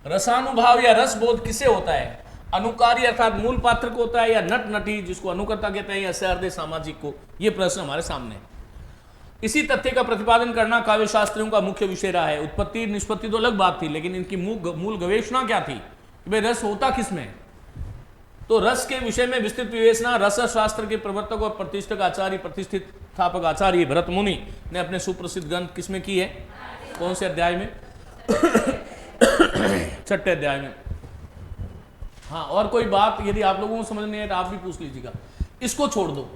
रसानुभाव या रस बोध किसे होता है, अनुकारी अर्थात मूल पात्र को होता है, या नट नटी जिसको अनुकर्ता कहते हैं, या सहृदय सामाजिक को। ये प्रश्न हमारे सामने है। इसी तथ्य का प्रतिपादन करना काव्य शास्त्रियों का मुख्य विषय रहा है। उत्पत्ति निष्पत्ति तो अलग बात थी, लेकिन इनकी मूल गवेषणा क्या थी कि भाई रस होता किसमें। तो रस के विषय में विस्तृत विवेचना रस शास्त्र के प्रवर्तक और प्रतिष्ठक आचार्य, प्रतिष्ठित स्थापक आचार्य भरत मुनि ने अपने सुप्रसिद्ध ग्रंथ किसमें की है, कौन से अध्याय में, छठे अध्याय में। हाँ, और कोई बात यदि आप लोगों को समझ नहीं है तो आप भी पूछ लीजिएगा, इसको छोड़ दो।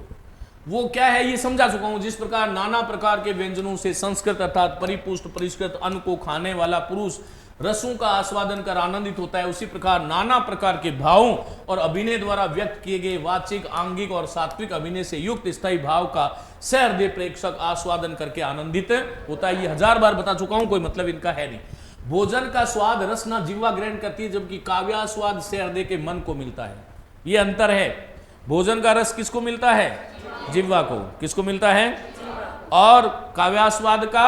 वो क्या है ये समझा चुका हूं। जिस प्रकार नाना प्रकार के व्यंजनों से संस्कृत अर्थात परिपुष्ट परिष्कृत अन्न को खाने वाला पुरुष रसों का आस्वादन कर आनंदित होता है, उसी प्रकार नाना प्रकार के भावों और अभिनय द्वारा व्यक्त किए गए वाचिक, आंगिक और सात्विक अभिनय से युक्त स्थायी भाव का सहृदय प्रेक्षक आस्वादन करके आनंदित होता है। ये 1000 बार बता चुका हूं, कोई मतलब इनका है नहीं। भोजन का स्वाद रस ना जिह्वा ग्रहण करती है, जबकि काव्यास्वाद सहृदय के मन को मिलता है। ये अंतर है। भोजन का रस किसको मिलता है, जिह्वा को। किसको मिलता है, और काव्यास्वाद का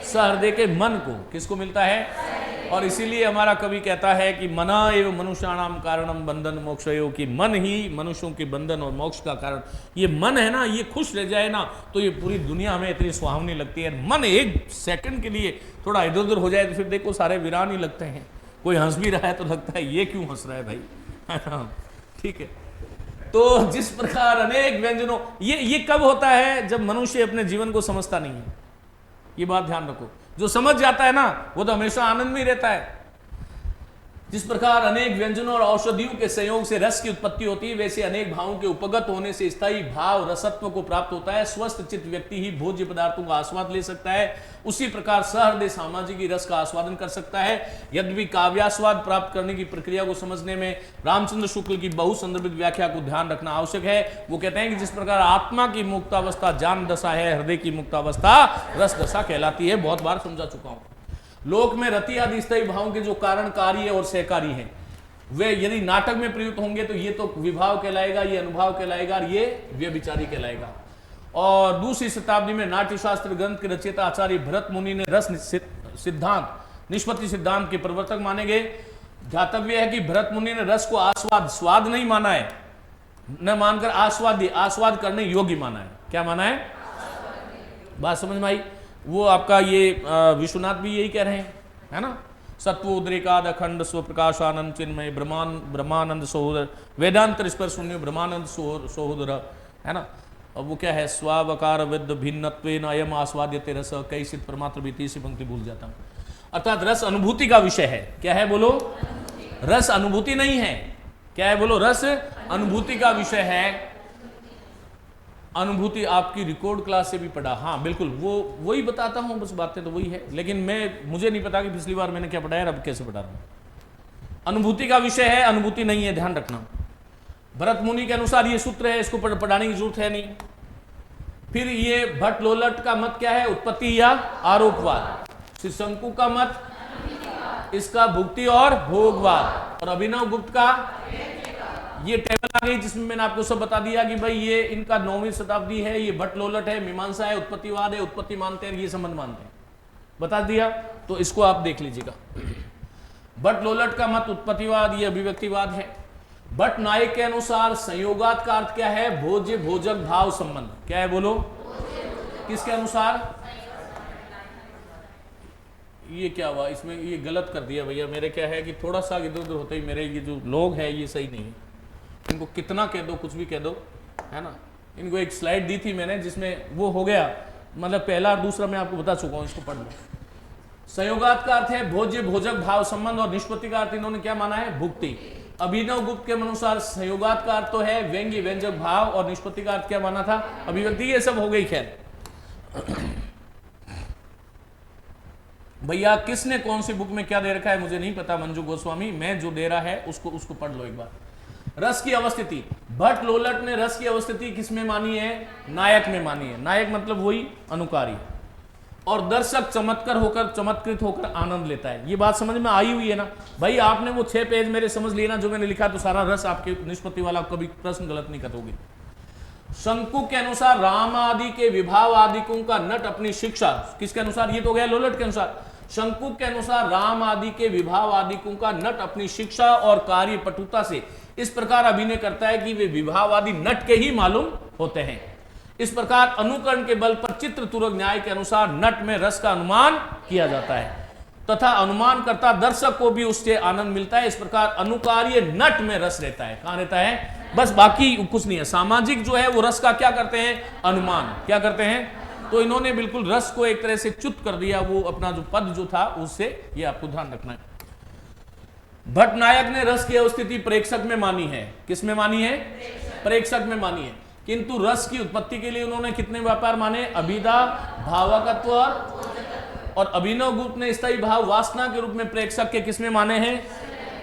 सहृदय के मन को। किसको मिलता है। और इसीलिए हमारा कवि कहता है कि मना एवं मनुष्याणाम कारणम बंधन मोक्षयो, कि मन ही मनुष्यों के बंधन और मोक्ष का कारण। ये मन है ना, ये खुश रह जाए ना तो ये पूरी दुनिया हमें इतनी सुहावनी लगती है। मन एक सेकंड के लिए थोड़ा इधर उधर हो जाए तो फिर देखो सारे वीरान ही लगते हैं। कोई हंस भी रहा है तो लगता है ये क्यों हंस रहा है भाई। ठीक है। तो जिस प्रकार अनेक व्यंजनों, ये कब होता है, जब मनुष्य अपने जीवन को समझता नहीं है। ये बात ध्यान रखो। जो समझ जाता है ना वो तो हमेशा आनंद में रहता है। जिस प्रकार अनेक व्यंजनों और औषधियों के संयोग से रस की उत्पत्ति होती है, वैसे अनेक भावों के उपगत होने से स्थायी भाव रसत्व को प्राप्त होता है। स्वस्थ चित्त व्यक्ति ही भोज्य पदार्थों का आस्वाद ले सकता है। उसी प्रकार सहृदय सामाजिक रस का आस्वादन कर सकता है। यद्यपि काव्यास्वाद प्राप्त करने की प्रक्रिया को समझने में रामचंद्र शुक्ल की बहुसंदर्भित व्याख्या को ध्यान रखना आवश्यक है। वो कहते हैं कि जिस प्रकार आत्मा की मुक्तावस्था ज्ञान दशा है, हृदय की मुक्तावस्था रस दशा कहलाती है। बहुत बार समझा चुका हूं। लोक में रति आदि स्थायी भावों के जो कारणकारी और सहकारी हैं, वे यदि नाटक में प्रयुक्त होंगे तो ये तो विभाव कहलाएगा, ये अनुभाव कहलाएगा, और ये व्यभिचारी कहलाएगा। और दूसरी शताब्दी में नाट्यशास्त्र ग्रंथ के रचयिता आचार्य भरत मुनि ने रस सिद्धांत, निष्पत्ति सिद्धांत के प्रवर्तक माने गए। ध्यातव्य है कि भरत मुनि ने रस को आस्वाद, स्वाद नहीं माना है, न मानकर आस्वाद करने योग्य माना है। क्या माना है, बात समझ में आई। वो आपका ये विश्वनाथ भी यही कह रहे हैं, है ना। सत्वोद्रेकाद अखंड स्वप्रकाशानंद चिन्मय ब्रह्मानंद सहोदर वेदांत स्पर्श शून्य ब्रह्मानंद सहोदर, है ना। अब वो क्या है, स्वावकार विद भिन्नत्वेन अयम आस्वाद्यते रस कैसित परमात्र भी। तीसरी पंक्ति भूल जाता हूं। अर्थात रस अनुभूति का विषय है। क्या है बोलो, रस अनुभूति नहीं है। क्या है बोलो? रस अनुभूति का विषय है। अनुभूति आपकी रिकॉर्ड क्लास से भी पढ़ा, हाँ बिल्कुल, वो वही बताता हूं, बस बातें तो वही है, लेकिन मुझे नहीं पता कि पिछली बार मैंने क्या पढ़ाया, अब कैसे पढ़ा रहा हूं। अनुभूति का विषय है, अनुभूति नहीं है, ध्यान रखना। भरत मुनि के अनुसार ये सूत्र है, इसको पढ़ाने की जरूरत है नहीं। फिर ये भट्ट लोलट का मत क्या है? उत्पत्ति या आरोपवाद। श्री शंकु का मत इसका भुक्ति और भोगवाद। और अभिनव गुप्त का ये टेबल आ गई जिसमें मैंने आपको सब बता दिया कि भाई ये इनका 9वीं शताब्दी है, ये भट्ट लोलट है, मीमांसा है, उत्पत्तिवाद है, उत्पत्ति मानते हैं, ये संबंध मानते हैं, बता दिया। तो इसको आप देख लीजिएगा। भट्ट लोलट का मत उत्पत्तिवाद, ये अभिव्यक्तिवाद है। भट्ट नायक के अनुसार संयोगात का अर्थ क्या है? भोज्य भोजक भाव संबंध। क्या है बोलो? किसके अनुसार? ये क्या हुआ इसमें? ये गलत कर दिया भैया, मेरे क्या है कि थोड़ा सा इधर उधर होते ही मेरे ये जो लोग हैं ये सही नहीं है। इनको कितना कह दो, कुछ भी कह दो, है ना। इनको एक स्लाइड दी थी मैंने जिसमें वो हो गया, मतलब पहला और दूसरा मैं आपको बता चुका हूं, इसको पढ़ लो। संयोगात का अर्थ है भोज्य भोजक भाव संबंध, और निष्पत्ति का अर्थ इन्होंने क्या माना है? भुक्ति। अभिनव गुप्त के अनुसार संयोगात का अर्थ तो है व्यंग्य व्यंजक भाव, और निष्पत्ति का अर्थ क्या माना था? अभिव्यक्ति। ये सब हो गई। खैर भैया किसने कौन सी बुक में क्या दे रखा है मुझे नहीं पता, मंजू गोस्वामी, मैं जो दे रहा है उसको पढ़ लो एक बार। रस की अवस्थिति, भट्ट लोलट ने रस की अवस्थिति किसमें मानी है? नायक में मानी है। नायक मतलब वही अनुकारी, और दर्शक चमत्कार होकर चमत्कृत होकर आनंद लेता है। ये बात समझ में आई हुई है ना भाई? आपने वो 6 पेज मेरे समझ लिए ना जो मैंने लिखा, तो सारा रस आपके निष्पत्ति वाला, कभी प्रश्न गलत नहीं करोगे। शंकु के अनुसार राम आदि के विभाव आदिकों का नट अपनी शिक्षा, किसके अनुसार? ये तो गया लोलट के अनुसार। शंकु के अनुसार राम आदि के विभाव आदिकों का नट अपनी शिक्षा और कार्य पटुता से इस प्रकार अभिनय करता है कि वे विभावादि नट के ही मालूम होते हैं। इस प्रकार अनुकरण के बल पर चित्र तुरक न्याय के अनुसार नट में रस का अनुमान किया जाता है, तथा अनुमान करता दर्शक को भी उससे आनंद मिलता है। इस प्रकार अनुकार्य नट में रस रहता है। कहां रहता है? बस, बाकी कुछ नहीं है। सामाजिक जो है वो रस का क्या करते हैं? अनुमान। क्या करते हैं? तो इन्होंने बिल्कुल रस को एक तरह से च्युत कर दिया, वो अपना जो पद जो था उससे, ये आपको ध्यान रखना है। भट्ट नायक ने रस की अवस्थिति प्रेक्षक में मानी है। किस में मानी है? प्रेक्षक में मानी है। किंतु रस की उत्पत्ति के लिए उन्होंने कितने व्यापार माने? अभिधा, भावकत्व और अभिनव गुप्त ने स्थायी भाव वासना के रूप में प्रेक्षक के किसमें माने हैं?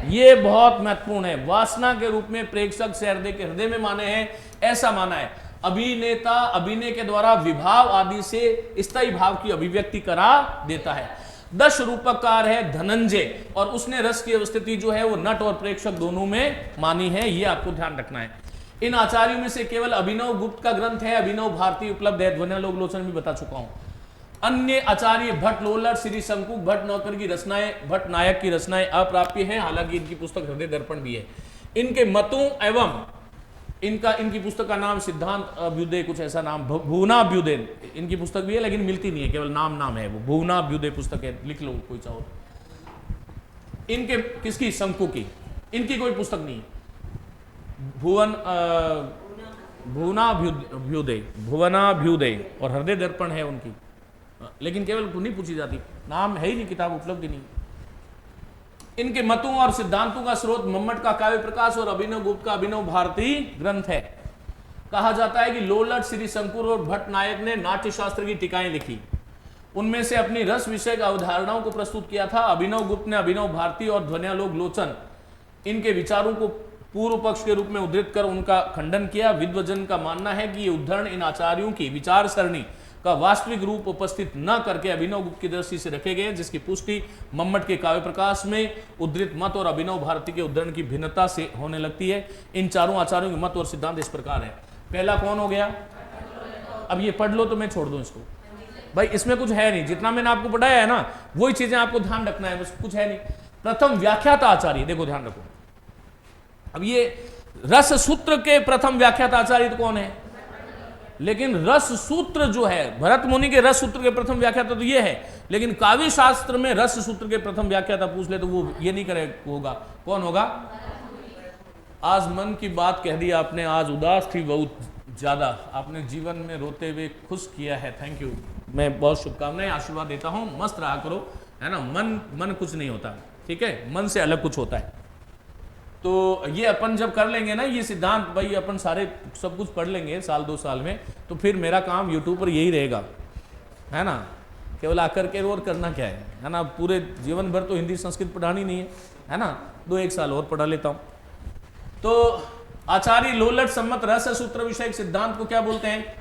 ये बहुत महत्वपूर्ण है। वासना के रूप में प्रेक्षक से हृदय में माने हैं, ऐसा माना है। अभिनेता अभिनय के द्वारा विभाव आदि से स्थायी भाव की अभिव्यक्ति करा देता है। 10 रूपकार है धनंजय, और उसने रस की अवस्थिति जो है वो नट और प्रेक्षक दोनों में मानी है। ये आपको ध्यान रखना है। इन आचार्यों में से केवल अभिनव गुप्त का ग्रंथ है अभिनव भारती उपलब्ध है, ध्वन्यालोक लोचन भी बता चुका हूं। अन्य आचार्य भट्ट लोलट, श्री शंकु, भट्ट नौकर की रचनाएं, भट्ट नायक की रचनाएं अप्राप्य हैं। हालांकि इनकी पुस्तक हृदय दर्पण भी है। इनके मतों एवं इनकी पुस्तक का नाम सिद्धांत अभ्युदय, कुछ ऐसा नाम, भुवनाभ्युदय इनकी पुस्तक भी है, लेकिन मिलती नहीं है, केवल नाम है वो। भुवनाभ्युदय पुस्तक है, लिख लो कोई चाहो। इनके किसकी? शंकु की। इनकी कोई पुस्तक नहीं है। भुवनाभ्युदय और हृदय दर्पण है उनकी, लेकिन केवल नहीं पूछी जाती, नाम है ही नहीं, किताब उपलब्ध ही नहीं। इनके मतों और सिद्धांतों का स्रोत मम्मट का काव्य प्रकाश और अभिनव गुप्त का अभिनव भारती ग्रंथ है। कहा जाता है कि लोलट, श्री शंकुर और भट्ट नायक ने नाट्य शास्त्र की टीकाएं लिखी। उनमें से अपनी रस विषय अवधारणाओं को प्रस्तुत किया था। अभिनव गुप्त ने अभिनव भारती और ध्वन्यालोक लोचन इनके विचारों को पूर्व पक्ष के रूप में उद्धृत कर उनका खंडन किया। विद्वजन का मानना है कि ये उद्धरण इन आचार्यों की विचार सरणी का वास्तविक रूप उपस्थित न करके अभिनव गुप्त की दृष्टि से रखे गए, जिसकी पुष्टि मम्मट के काव्य प्रकाश में उद्धृत मत और अभिनव भारती के उद्धरण की भिन्नता से होने लगती है। इन चारों आचार्यों के मत और सिद्धांत इस प्रकार है। पहला कौन हो गया? अब ये पढ़ लो तो मैं छोड़ दूं इसको भाई, इसमें कुछ है नहीं। जितना मैंने आपको पढ़ाया है ना वही चीजें आपको ध्यान रखना है, बस कुछ है नहीं। प्रथम व्याख्याता आचार्य, देखो ध्यान रखो। अब ये रस सूत्र के प्रथम व्याख्याता आचार्य तो कौन है? लेकिन रस सूत्र जो है, भरत मुनि के रस सूत्र के प्रथम व्याख्याता तो ये है, लेकिन काव्य शास्त्र में रस सूत्र के प्रथम व्याख्याता पूछ ले तो वो ये नहीं करे होगा। कौन होगा? आज मन की बात कह दी आपने, आज उदास थी बहुत ज्यादा, आपने जीवन में रोते हुए खुश किया है। थैंक यू, मैं बहुत शुभकामनाएं आशीर्वाद देता हूं। मस्त रहा करो, है ना। मन कुछ नहीं होता, ठीक है, मन से अलग कुछ होता है। तो ये अपन जब कर लेंगे ना ये सिद्धांत, भाई अपन सारे सब कुछ पढ़ लेंगे साल 2 साल में, तो फिर मेरा काम यूट्यूब पर यही रहेगा, है ना, केवल आकर के और करना क्या है ना, पूरे जीवन भर तो हिंदी संस्कृत पढ़ानी नहीं है ना, 2-1 साल और पढ़ा लेता हूँ। तो आचार्य लोलट सम्मत रस सूत्र विषयक सिद्धांत को क्या बोलते हैं?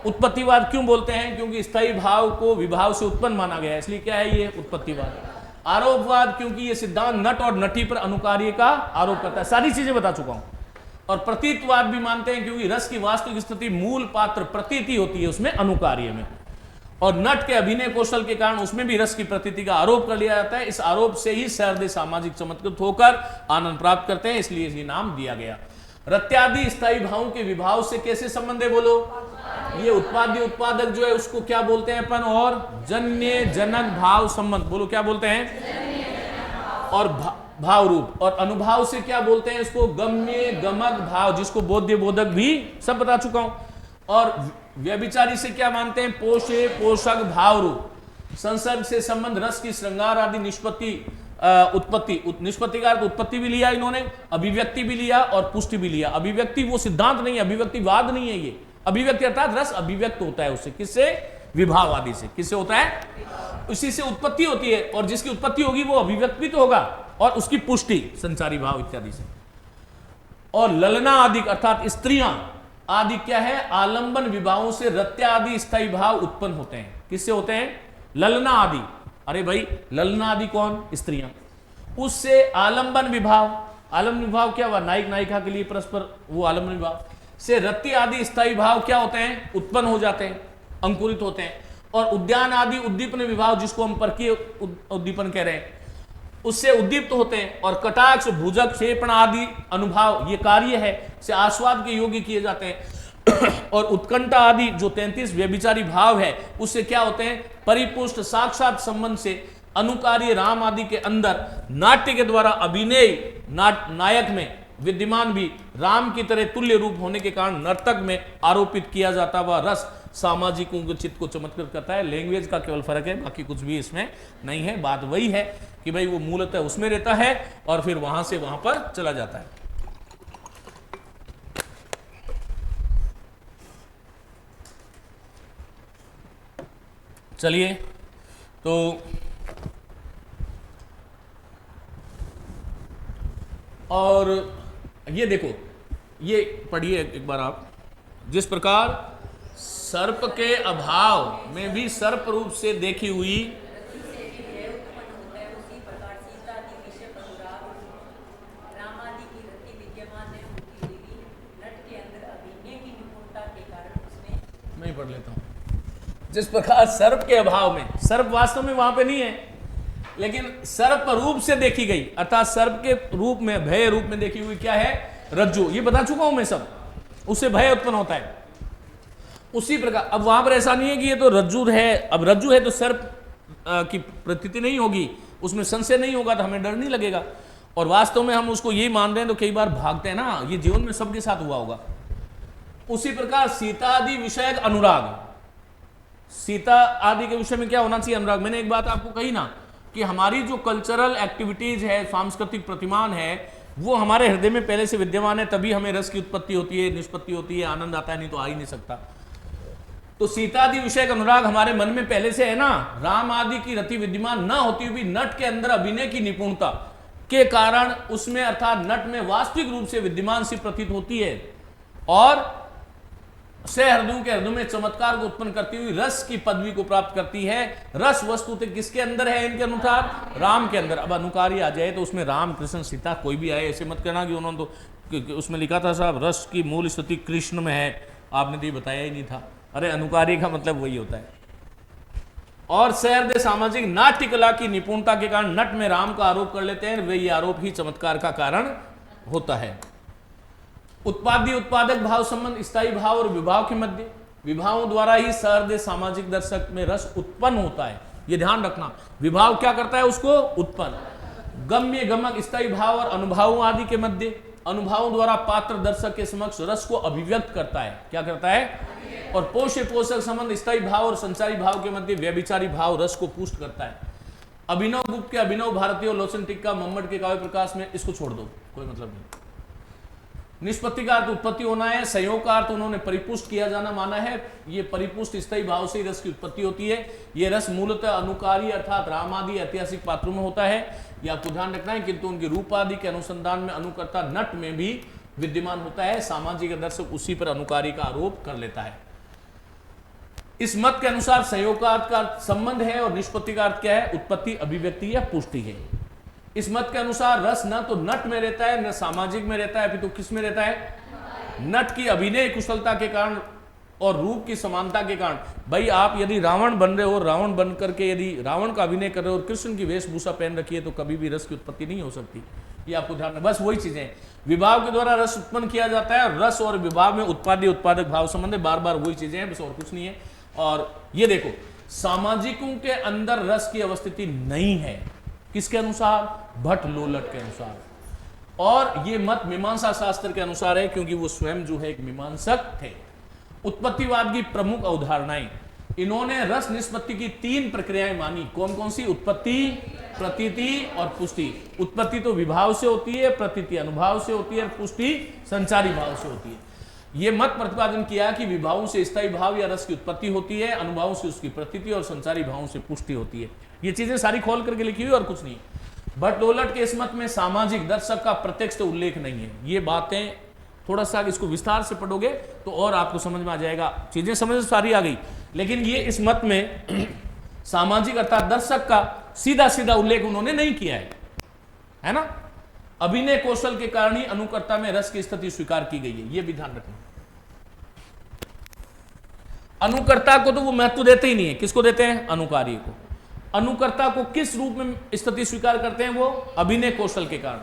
उत्पत्तिवाद। क्यों बोलते हैं? क्योंकि स्थायी भाव को विभाव से उत्पन्न माना गया है, इसलिए क्या है ये उत्पत्तिवाद। आरोपवाद, क्योंकि ये सिद्धांत नट और नटी पर अनुकार्य का आरोप करता है, सारी चीजें बता चुका हूं। और प्रतीतवाद भी मानते हैं, क्योंकि रस की वास्तविक स्थिति मूल पात्र प्रतीति होती है उसमें, अनुकार्य में, और नट के अभिनय कौशल के कारण उसमें भी रस की प्रतीति का आरोप कर लिया जाता है। इस आरोप से ही सहृदय सामाजिक चमत्कृत होकर आनंद प्राप्त करते हैं, इसलिए ये नाम दिया गया। रत्यादि स्थायी भावों के विभाव से कैसे संबंध है बोलो? ये उत्पाद्य उत्पादक जो है उसको क्या बोलते हैं अपन? और जन्य जनक भाव संबंध, बोलो क्या बोलते हैं? और भाव रूप। और अनुभाव से क्या बोलते हैं इसको? गम्य गमक भाव, जिसको बोध्य बोधक भी सब बता चुका हूं। और व्यभिचारी से क्या मानते हैं? पोषे पोषक भाव रूप। संसर्ग से संबंध रस की श्रृंगार आदि निष्पत्ति उत्पत्ति, निष्पत्ति का अर्थ उत्पत्ति भी लिया इन्होंने, अभिव्यक्ति भी लिया और पुष्टि भी लिया। अभिव्यक्ति वो सिद्धांत नहीं है, अभिव्यक्तिवाद नहीं है ये। अभिव्यक्ति अर्थात रस अभिव्यक्त होता है उससे, किससे? विभाव आदि से। किससे होता है? उसी से उत्पत्ति होती है, और जिसकी उत्पत्ति होगी वो अभिव्यक्त भी तो होगा, और उसकी पुष्टि संचारी भाव इत्यादि से। और ललना आदि अर्थात स्त्रियां आदि क्या है? आलंबन विभावों से रत्या आदि स्थायी भाव उत्पन्न होते हैं। किससे होते हैं? ललना आदि। अरे भाई ललना आदि कौन? स्त्रियां। उससे आलंबन विभाव, आलंबन विभाव क्या हुआ? नायक नायिका के लिए परस्पर वो आलंबन विभाव से रति आदि स्थायी भाव क्या होते हैं? उत्पन्न हो जाते हैं, अंकुरित होते हैं। और उद्यान आदि उद्दीपन विभाव, जिसको हम परकीय उद्दीपन कह रहे हैं, उससे उद्दीप्त होते हैं। और कटाक्ष भुजक क्षेपण आदि अनुभाव, ये कार्य है, से आस्वाद के योग्य किए जाते हैं। और उत्कंठा आदि जो 33 व्यभिचारी भाव है, उससे क्या होते हैं? परिपुष्ट साक्षात संबंध से अनुकार्य राम आदि के अंदर नाट्य के द्वारा अभिनय नायक में विद्यमान भी राम की तरह तुल्य रूप होने के कारण नर्तक में आरोपित किया जाता हुआ रस सामाजिकों के चित्त को चमत्कृत करता है। लैंग्वेज का केवल फर्क है, बाकी कुछ भी इसमें नहीं है। बात वही है कि भाई वो मूलतः उसमें रहता है और फिर वहां से वहां पर चला जाता है। चलिए, तो और ये देखो, ये पढ़िए एक बार आप। जिस प्रकार सर्प के अभाव में भी सर्प रूप से देखी हुई मैं पढ़ लेता हूं। जिस प्रकार सर्प के अभाव में, सर्प वास्तव में वहां पे नहीं है, लेकिन सर्प रूप से देखी गई, अर्थात सर्प के रूप में, भय रूप में देखी हुई क्या है? रज्जु। ये बता चुका हूं मैं सब, उससे भय उत्पन्न होता है। उसी प्रकार अब वहां पर ऐसा नहीं है कि ये तो रज्जु है, अब रज्जु है तो सर्प की प्रतीति नहीं होगी, उसमें संशय नहीं होगा, तो हमें डर नहीं लगेगा। और वास्तव में हम उसको यही मान रहे हैं तो कई बार भागते हैं ना, ये जीवन में सबके साथ हुआ होगा। उसी प्रकार सीता आदि विषयक अनुराग, सीता आदि के विषय में क्या होना चाहिए? अनुराग। मैंने एक बात आपको कही ना कि हमारी जो कल्चरल एक्टिविटीज है, सांस्कृतिक प्रतिमान है, वो हमारे हृदय में पहले से विद्यमान है, तभी हमें रस की उत्पत्ति होती है, निष्पत्ति होती है, आनंद आता है, नहीं तो आ ही नहीं सकता। तो सीता आदि विषयक अनुराग हमारे मन में पहले से है ना। राम आदि की रति विद्यमान न होती हुई नट के अंदर अभिनय की निपुणता के कारण उसमें, अर्थात नट में वास्तविक रूप से विद्यमान सी प्रतीत होती है, और सहृदयों के हृदय में चमत्कार को उत्पन्न करती हुई रस की पदवी को प्राप्त करती है। रस वस्तुतः किसके अंदर है? इनके अनुसार राम के अंदर। अब अनुकारी आ जाए तो उसमें राम कृष्ण सीता कोई भी आए, ऐसे मत कहना कि उन्होंने तो उसमें लिखा था साहब रस की मूल स्थिति कृष्ण में है, आपने तो ये बताया ही नहीं था। अरे अनुकारी का मतलब वही होता है। और सहृदय सामाजिक नाट्य कला की निपुणता के कारण नट में राम का आरोप कर लेते हैं, वे ये आरोप ही चमत्कार का कारण होता है। उत्पाद्य उत्पादक भाव संबंध स्थायी भाव और विभाव के मध्य, विभावों द्वारा ही सहृदय सामाजिक दर्शक में रस उत्पन्न होता है, ये ध्यान रखना। विभाव क्या करता है? उसको उत्पन्न। गम्य गमक स्थायी भाव और अनुभावों आदि के मध्य, अनुभावों द्वारा पात्र दर्शक के समक्ष रस को अभिव्यक्त करता है। क्या करता है? और पोषक संबंध स्थायी भाव और संचारी भाव के मध्य व्यभिचारी भाव रस को पुष्ट करता है। अभिनव गुप्त के अभिनव भारतीय और लोचन टिक्का मम्मट के काव्य प्रकाश में, इसको छोड़ दो, कोई मतलब नहीं। निष्पत्ति का अर्थ उत्पत्ति होना है, संयोग का अर्थ उन्होंने परिपुष्ट किया जाना माना है। ये परिपुष्ट स्थायी भाव से रस की उत्पत्ति होती है। ये रस मूलतः अनुकारी अर्थात राम आदि ऐतिहासिक पात्रों में होता है, ये आपको ध्यान रखना है, किंतु उनके रूप आदि के अनुसंधान में अनुकर्ता नट में भी विद्यमान होता है। सामाजिक दर्शक उसी पर अनुकारी का आरोप कर लेता है। इस मत के अनुसार संयोग का अर्थ का संबंध है और निष्पत्ति का अर्थ क्या है, उत्पत्ति, अभिव्यक्ति या पुष्टि है। इस मत के अनुसार रस न तो नट में रहता है न सामाजिक में रहता है, तो किस में रहता है, नट की अभिनय कुशलता के कारण और रूप की समानता के कारण। भाई आप यदि रावण बन रहे हो, रावण बन करके यदि रावण का अभिनय कर रहे हो और कृष्ण की वेशभूषा पहन रखी है, तो कभी भी रस की उत्पत्ति नहीं हो सकती। ये आपको ध्यान रखना। बस वही चीजें, विभाव के द्वारा रस उत्पन्न किया जाता है। रस और विभाव में उत्पाद्य उत्पादक भाव संबंध है, बार बार वही चीजें हैं, बस और कुछ नहीं है। और ये देखो, सामाजिकों के अंदर रस की अवस्थिति नहीं है, किसके अनुसार, भट्ट लोलट के अनुसार। और ये मत मीमांसा शास्त्र के अनुसार है, क्योंकि वो स्वयं जो है एक मीमांसक थे। उत्पत्तिवाद की प्रमुख अवधारणाएं, इन्होंने रस निष्पत्ति की 3 प्रक्रियाएं मानी। कौन कौन सी, उत्पत्ति, प्रतीति और पुष्टि। उत्पत्ति तो विभाव से होती है, प्रतीति अनुभाव से होती है, पुष्टि संचारी भाव से होती है। यह मत प्रतिपादन किया कि विभावों से स्थायी भाव या रस की उत्पत्ति होती है, अनुभावों से उसकी प्रतीति और संचारी भावों से पुष्टि होती है। ये चीजें सारी खोल करके लिखी हुई और कुछ नहीं। भट्ट लोलट के इस मत में सामाजिक दर्शक का प्रत्यक्ष उल्लेख नहीं है। ये बातें थोड़ा सा इसको विस्तार से पढ़ोगे तो और आपको समझ में आ जाएगा, चीजें समझ सारी आ गई। लेकिन ये इस मत में सामाजिक अर्थात दर्शक का सीधा सीधा उल्लेख उन्होंने नहीं किया है ना। अभिनय कौशल के कारण ही अनुकर्ता में रस की स्थिति स्वीकार की गई है, यह भी ध्यान रखना। अनुकर्ता को तो वो महत्व देते ही नहीं है, किसको देते हैं, अनुकारी को। अनुकर्ता को किस रूप में स्थिति स्वीकार करते हैं, वो अभिनय कौशल के कारण।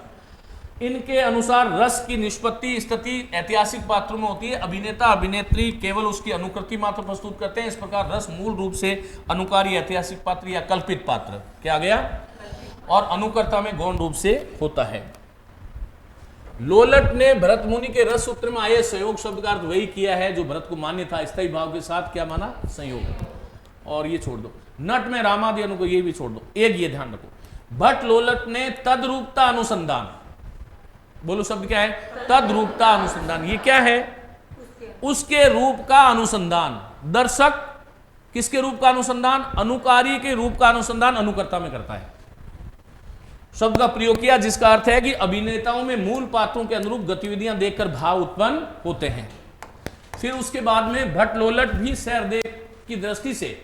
इनके अनुसार रस की निष्पत्ति स्थिति ऐतिहासिक पात्रों में होती है। अभिनेता अभिनेत्री केवल उसकी अनुकृति मात्र प्रस्तुत करते हैं। इस प्रकार रस मूल रूप से अनुकारी ऐतिहासिक पात्र या कल्पित पात्र, क्या आ गया, और अनुकर्ता में गौण रूप से होता है। लोलट ने भरत मुनि के रस सूत्र में आए संयोग शब्द का अर्थ वही किया है जो भरत को मान्य था, स्थायी भाव के साथ क्या माना, संयोग। और ये छोड़ दो, नट में रामादि अनुको, ये भी छोड़ दो। एक ये ध्यान रखो, भट्ट लोलट ने तद्रूपता अनुसंधान, बोलो शब्द क्या है, तद्रूपता अनुसंधान। ये क्या है, उसके रूप का अनुसंधान। दर्शक किसके रूप का अनुसंधान, अनुकारी के रूप का अनुसंधान अनुकर्ता में करता है। शब्द का प्रयोग किया जिसका अर्थ है कि अभिनेताओं में मूल पात्रों के अनुरूप गतिविधियां देखकर भाव उत्पन्न होते हैं। फिर उसके बाद में भट्ट लोलट भी सैर देख की दृष्टि से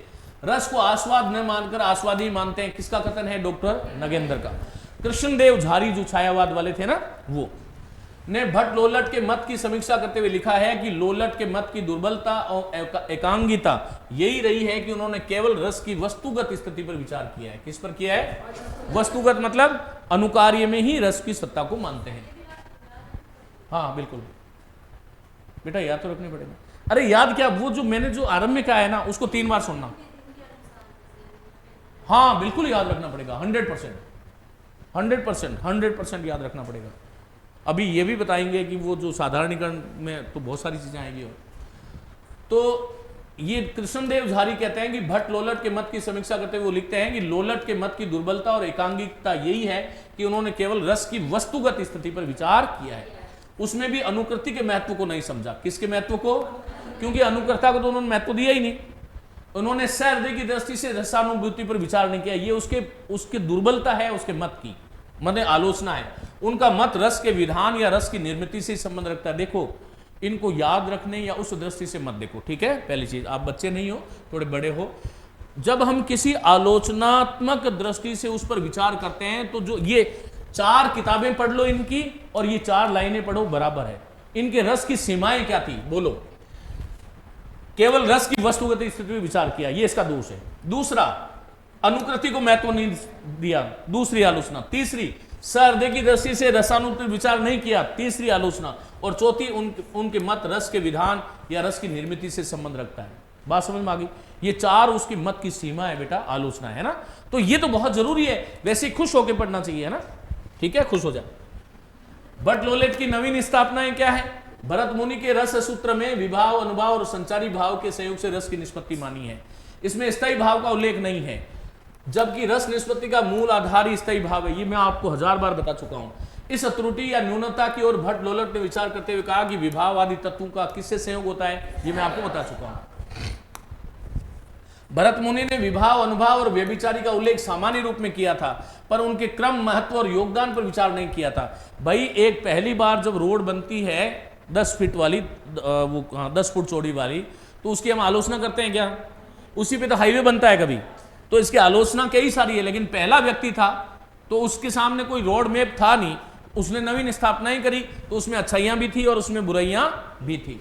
रस को आस्वाद न मानकर आस्वादी मानते हैं। किसका कथन है, डॉक्टर नगेंद्र का। कृष्णदेव झारी जो छायावाद वाले थे ना, वो ने भट्ट लोलट के मत की समीक्षा करते हुए लिखा है कि लोलट के मत की दुर्बलता और एकांगिता यही रही है कि उन्होंने केवल रस की वस्तुगत स्थिति पर विचार किया है। किस पर किया है, वस्तुगत, मतलब अनुकार्य में ही रस की सत्ता को मानते हैं। हाँ बिल्कुल बेटा, याद तो रखने पड़ेगा। अरे याद क्या, वो जो मैंने जो आरंभ में कहा है ना, उसको 3 बार सुनना। हाँ बिल्कुल याद रखना पड़ेगा, 100% याद रखना पड़ेगा। अभी ये भी बताएंगे कि वो जो साधारणीकरण में तो बहुत सारी चीजें आएंगी। तो ये कृष्णदेव झारी कहते हैं कि भट्ट लोलट के मत की समीक्षा करते हुए वो लिखते हैं कि लोलट के मत की दुर्बलता और एकांगिकता यही है कि उन्होंने केवल रस की वस्तुगत स्थिति पर विचार किया है, उसमें भी अनुकृति के महत्व को नहीं समझा। किसके महत्व को, क्योंकि अनुकर्ता को तो उन्होंने महत्व दिया ही नहीं। उन्होंने सहृदय की दृष्टि से रसानुभूति पर विचार नहीं किया। ये उसके दुर्बलता है, उसके मत की मतलब आलोचना है। उनका मत रस के विधान या रस की निर्मिति से संबंध रखता है। देखो, इनको याद रखने या उस दृष्टि से मत देखो, ठीक है। पहली चीज, आप बच्चे नहीं हो, थोड़े बड़े हो। जब हम किसी आलोचनात्मक दृष्टि से उस पर विचार करते हैं तो जो ये 4 किताबें पढ़ लो इनकी और ये 4 लाइनें पढ़ो, बराबर है। इनके रस की सीमाएं क्या थी, बोलो। केवल रस की वस्तुगत स्थिति में विचार किया, ये इसका दोष है। दूसरा, अनुकृति को महत्व नहीं दिया, दूसरी आलोचना। तीसरी, सहृदय की दृष्टि से रसानुरूप विचार नहीं किया, तीसरी आलोचना। और चौथी, उनके मत रस के विधान या रस की निर्मिति से संबंध रखता है। बात समझ में आ गई। ये 4 उसकी मत की सीमा है बेटा, आलोचना है ना। तो ये तो बहुत जरूरी है, वैसे ही खुश होकर पढ़ना चाहिए, है ना, ठीक है, खुश हो जाए। भट्ट लोलट की नवीन स्थापनाएं क्या है, भरत मुनि के रस सूत्र में विभाव, अनुभाव और संचारी भाव के संयोग से रस की निष्पत्ति मानी है। इसमें स्थायी भाव का उल्लेख नहीं है। जबकि रस निष्पत्ति का मूल आधार ही स्थायी भाव है। ये मैं आपको 1000 बार बता चुका हूं। इस त्रुटि या न्यूनता की ओर भट्ट लोलट ने विचार करते हुए कहा कि विभाव आदि तत्वों का किससे संयोग होता है, ये मैं आपको बता चुका हूं। भरत मुनि ने विभाव, अनुभाव और व्यभिचारी का उल्लेख सामान्य रूप में किया था, पर उनके क्रम, महत्व और योगदान पर विचार नहीं किया था। भाई एक पहली बार जब रोड बनती है 10 फीट वाली, वो 10 फुट चौड़ी वाली, तो उसकी हम आलोचना करते हैं क्या? उसी पे तो हाईवे बनता है कभी, तो इसकी आलोचना कई सारी है। लेकिन पहला व्यक्ति था तो उसके सामने कोई रोड मैप था नहीं, उसने नवीन स्थापना ही करी, तो उसमें अच्छाइयां भी थी और उसमें बुराइयां भी थी।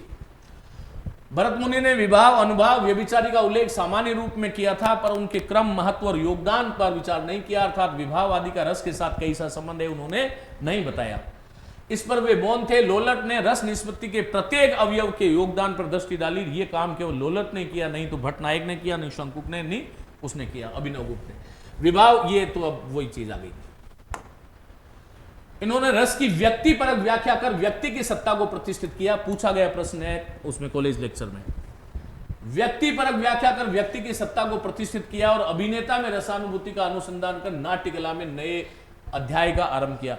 भरत मुनि ने विभाव, अनुभाव, व्यभिचारी का उल्लेख सामान्य रूप में किया था, पर उनके क्रम, महत्व और योगदान पर विचार नहीं किया, अर्थात विभाव आदि का रस के साथ कैसा संबंध है उन्होंने नहीं बताया। इस पर वे मौन थे। लोलट ने रस निष्पत्ति के प्रत्येक अवयव के योगदान पर दृष्टि डाली। ये काम केवल लोलट ने किया, नहीं तो भट्ट नायक ने किया, नहीं शंकुक ने, नहीं उसने किया, अभिनव गुप्त ने। विभाव, ये तो अब वही चीज आ गई। इन्होंने रस की व्यक्तिपरक व्याख्या कर व्यक्ति की सत्ता को प्रतिष्ठित किया। पूछा गया प्रश्न है उसमें कॉलेज लेक्चर में, व्यक्तिपरक व्याख्या कर व्यक्ति की सत्ता को प्रतिष्ठित किया और अभिनेता में रसानुभूति का अनुसंधान कर नाट्य कला में नए अध्याय का आरंभ किया।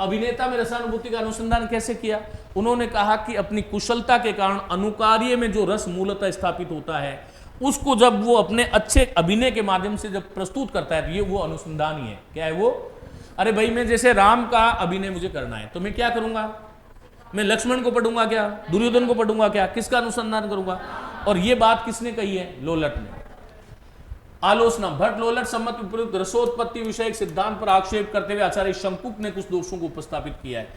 अभिनेता में रसानुभूति का अनुसंधान कैसे किया? उन्होंने कहा कि अपनी कुशलता के कारण अनुकार्य में जो रस मूलतः स्थापित होता है, उसको जब वो अपने अच्छे अभिनय के माध्यम से जब प्रस्तुत करता है, तो ये वो अनुसंधान ही है। क्या है वो? अरे भाई, मैं जैसे राम का अभिनय मुझे करना है, तो मैं क्या करूंगा? मैं लक्ष्मण को पढ़ूंगा क्या? दुर्योधन को पढ़ूंगा क्या? किसका अनुसंधान करूंगा? और ये बात किसने कही है? लोलट ने। आलोचना, भट्ट लोलट सम्मत विपरीत रसोत्पत्ति विषयक सिद्धांत पर आक्षेप करते हुए आचार्य शंकुक ने कुछ दोषों को उपस्थापित किया है।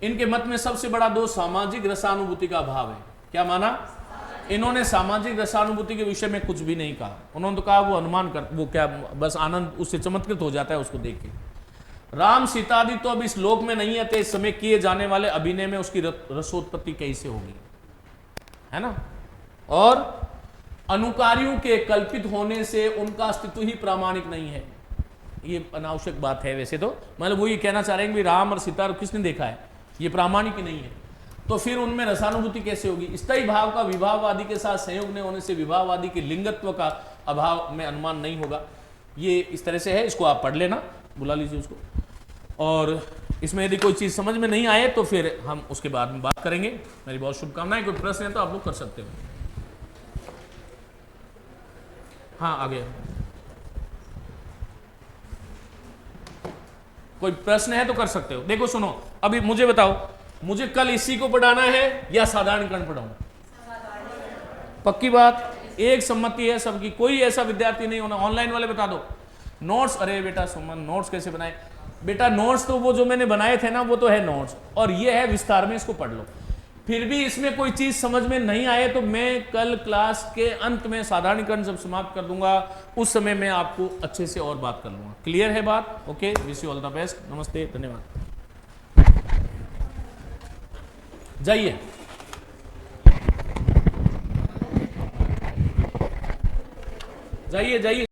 इनके मत में सबसे बड़ा दोष सामाजिक रसानुभूति का अभाव है। क्या माना? इन्होंने सामाजिक रसानुभूति के विषय में कुछ भी नहीं कहा। उन्होंने तो कहा वो अनुमान कर, वो क्या बस आनंद उससे चमत्कृत हो जाता है उसको देख के। राम सीता आदि तो अब इस लोक में नहीं है, तो इस समय किए जाने वाले अभिनय में उसकी रसोत्पत्ति कैसे होगी, है ना? और अनुकारियों के कल्पित होने से उनका अस्तित्व ही प्रामाणिक नहीं है। ये अनावश्यक बात है वैसे तो, मतलब वो ये कहना चाह रहे हैं कि राम और सीता किसने देखा है, ये प्रामाणिक ही नहीं है, तो फिर उनमें रसानुभूति कैसे होगी? स्थायी भाव का विभाववादी के साथ संयोग न होने से विभाववादी के लिंगत्व का अभाव में अनुमान नहीं होगा। ये इस तरह से है, इसको आप पढ़ लेना, बुला लीजिए उसको। और इसमें यदि कोई चीज़ समझ में नहीं आए तो फिर हम उसके बाद में बात करेंगे। मेरी बहुत शुभकामनाएं। कोई प्रश्न है तो आप लोग कर सकते हो। हाँ, आ गया। कोई प्रश्न है तो कर सकते हो। देखो सुनो, अभी मुझे बताओ, मुझे कल इसी को पढ़ाना है या साधारणीकरण पढ़ाऊं? पक्की बात, एक सम्मति है सबकी, कोई ऐसा विद्यार्थी नहीं होना। ऑनलाइन वाले बता दो नोट्स। अरे बेटा सुमन, नोट्स कैसे बनाए? बेटा नोट्स तो वो जो मैंने बनाए थे ना, वो तो है नोट्स, और ये है विस्तार में, इसको पढ़ लो। फिर भी इसमें कोई चीज समझ में नहीं आए तो मैं कल क्लास के अंत में साधारणीकरण जब समाप्त कर दूंगा, उस समय मैं आपको अच्छे से और बात कर लूंगा। क्लियर है बात? Okay, wish you all the best. नमस्ते, धन्यवाद। जाइए। जाइए जाइए।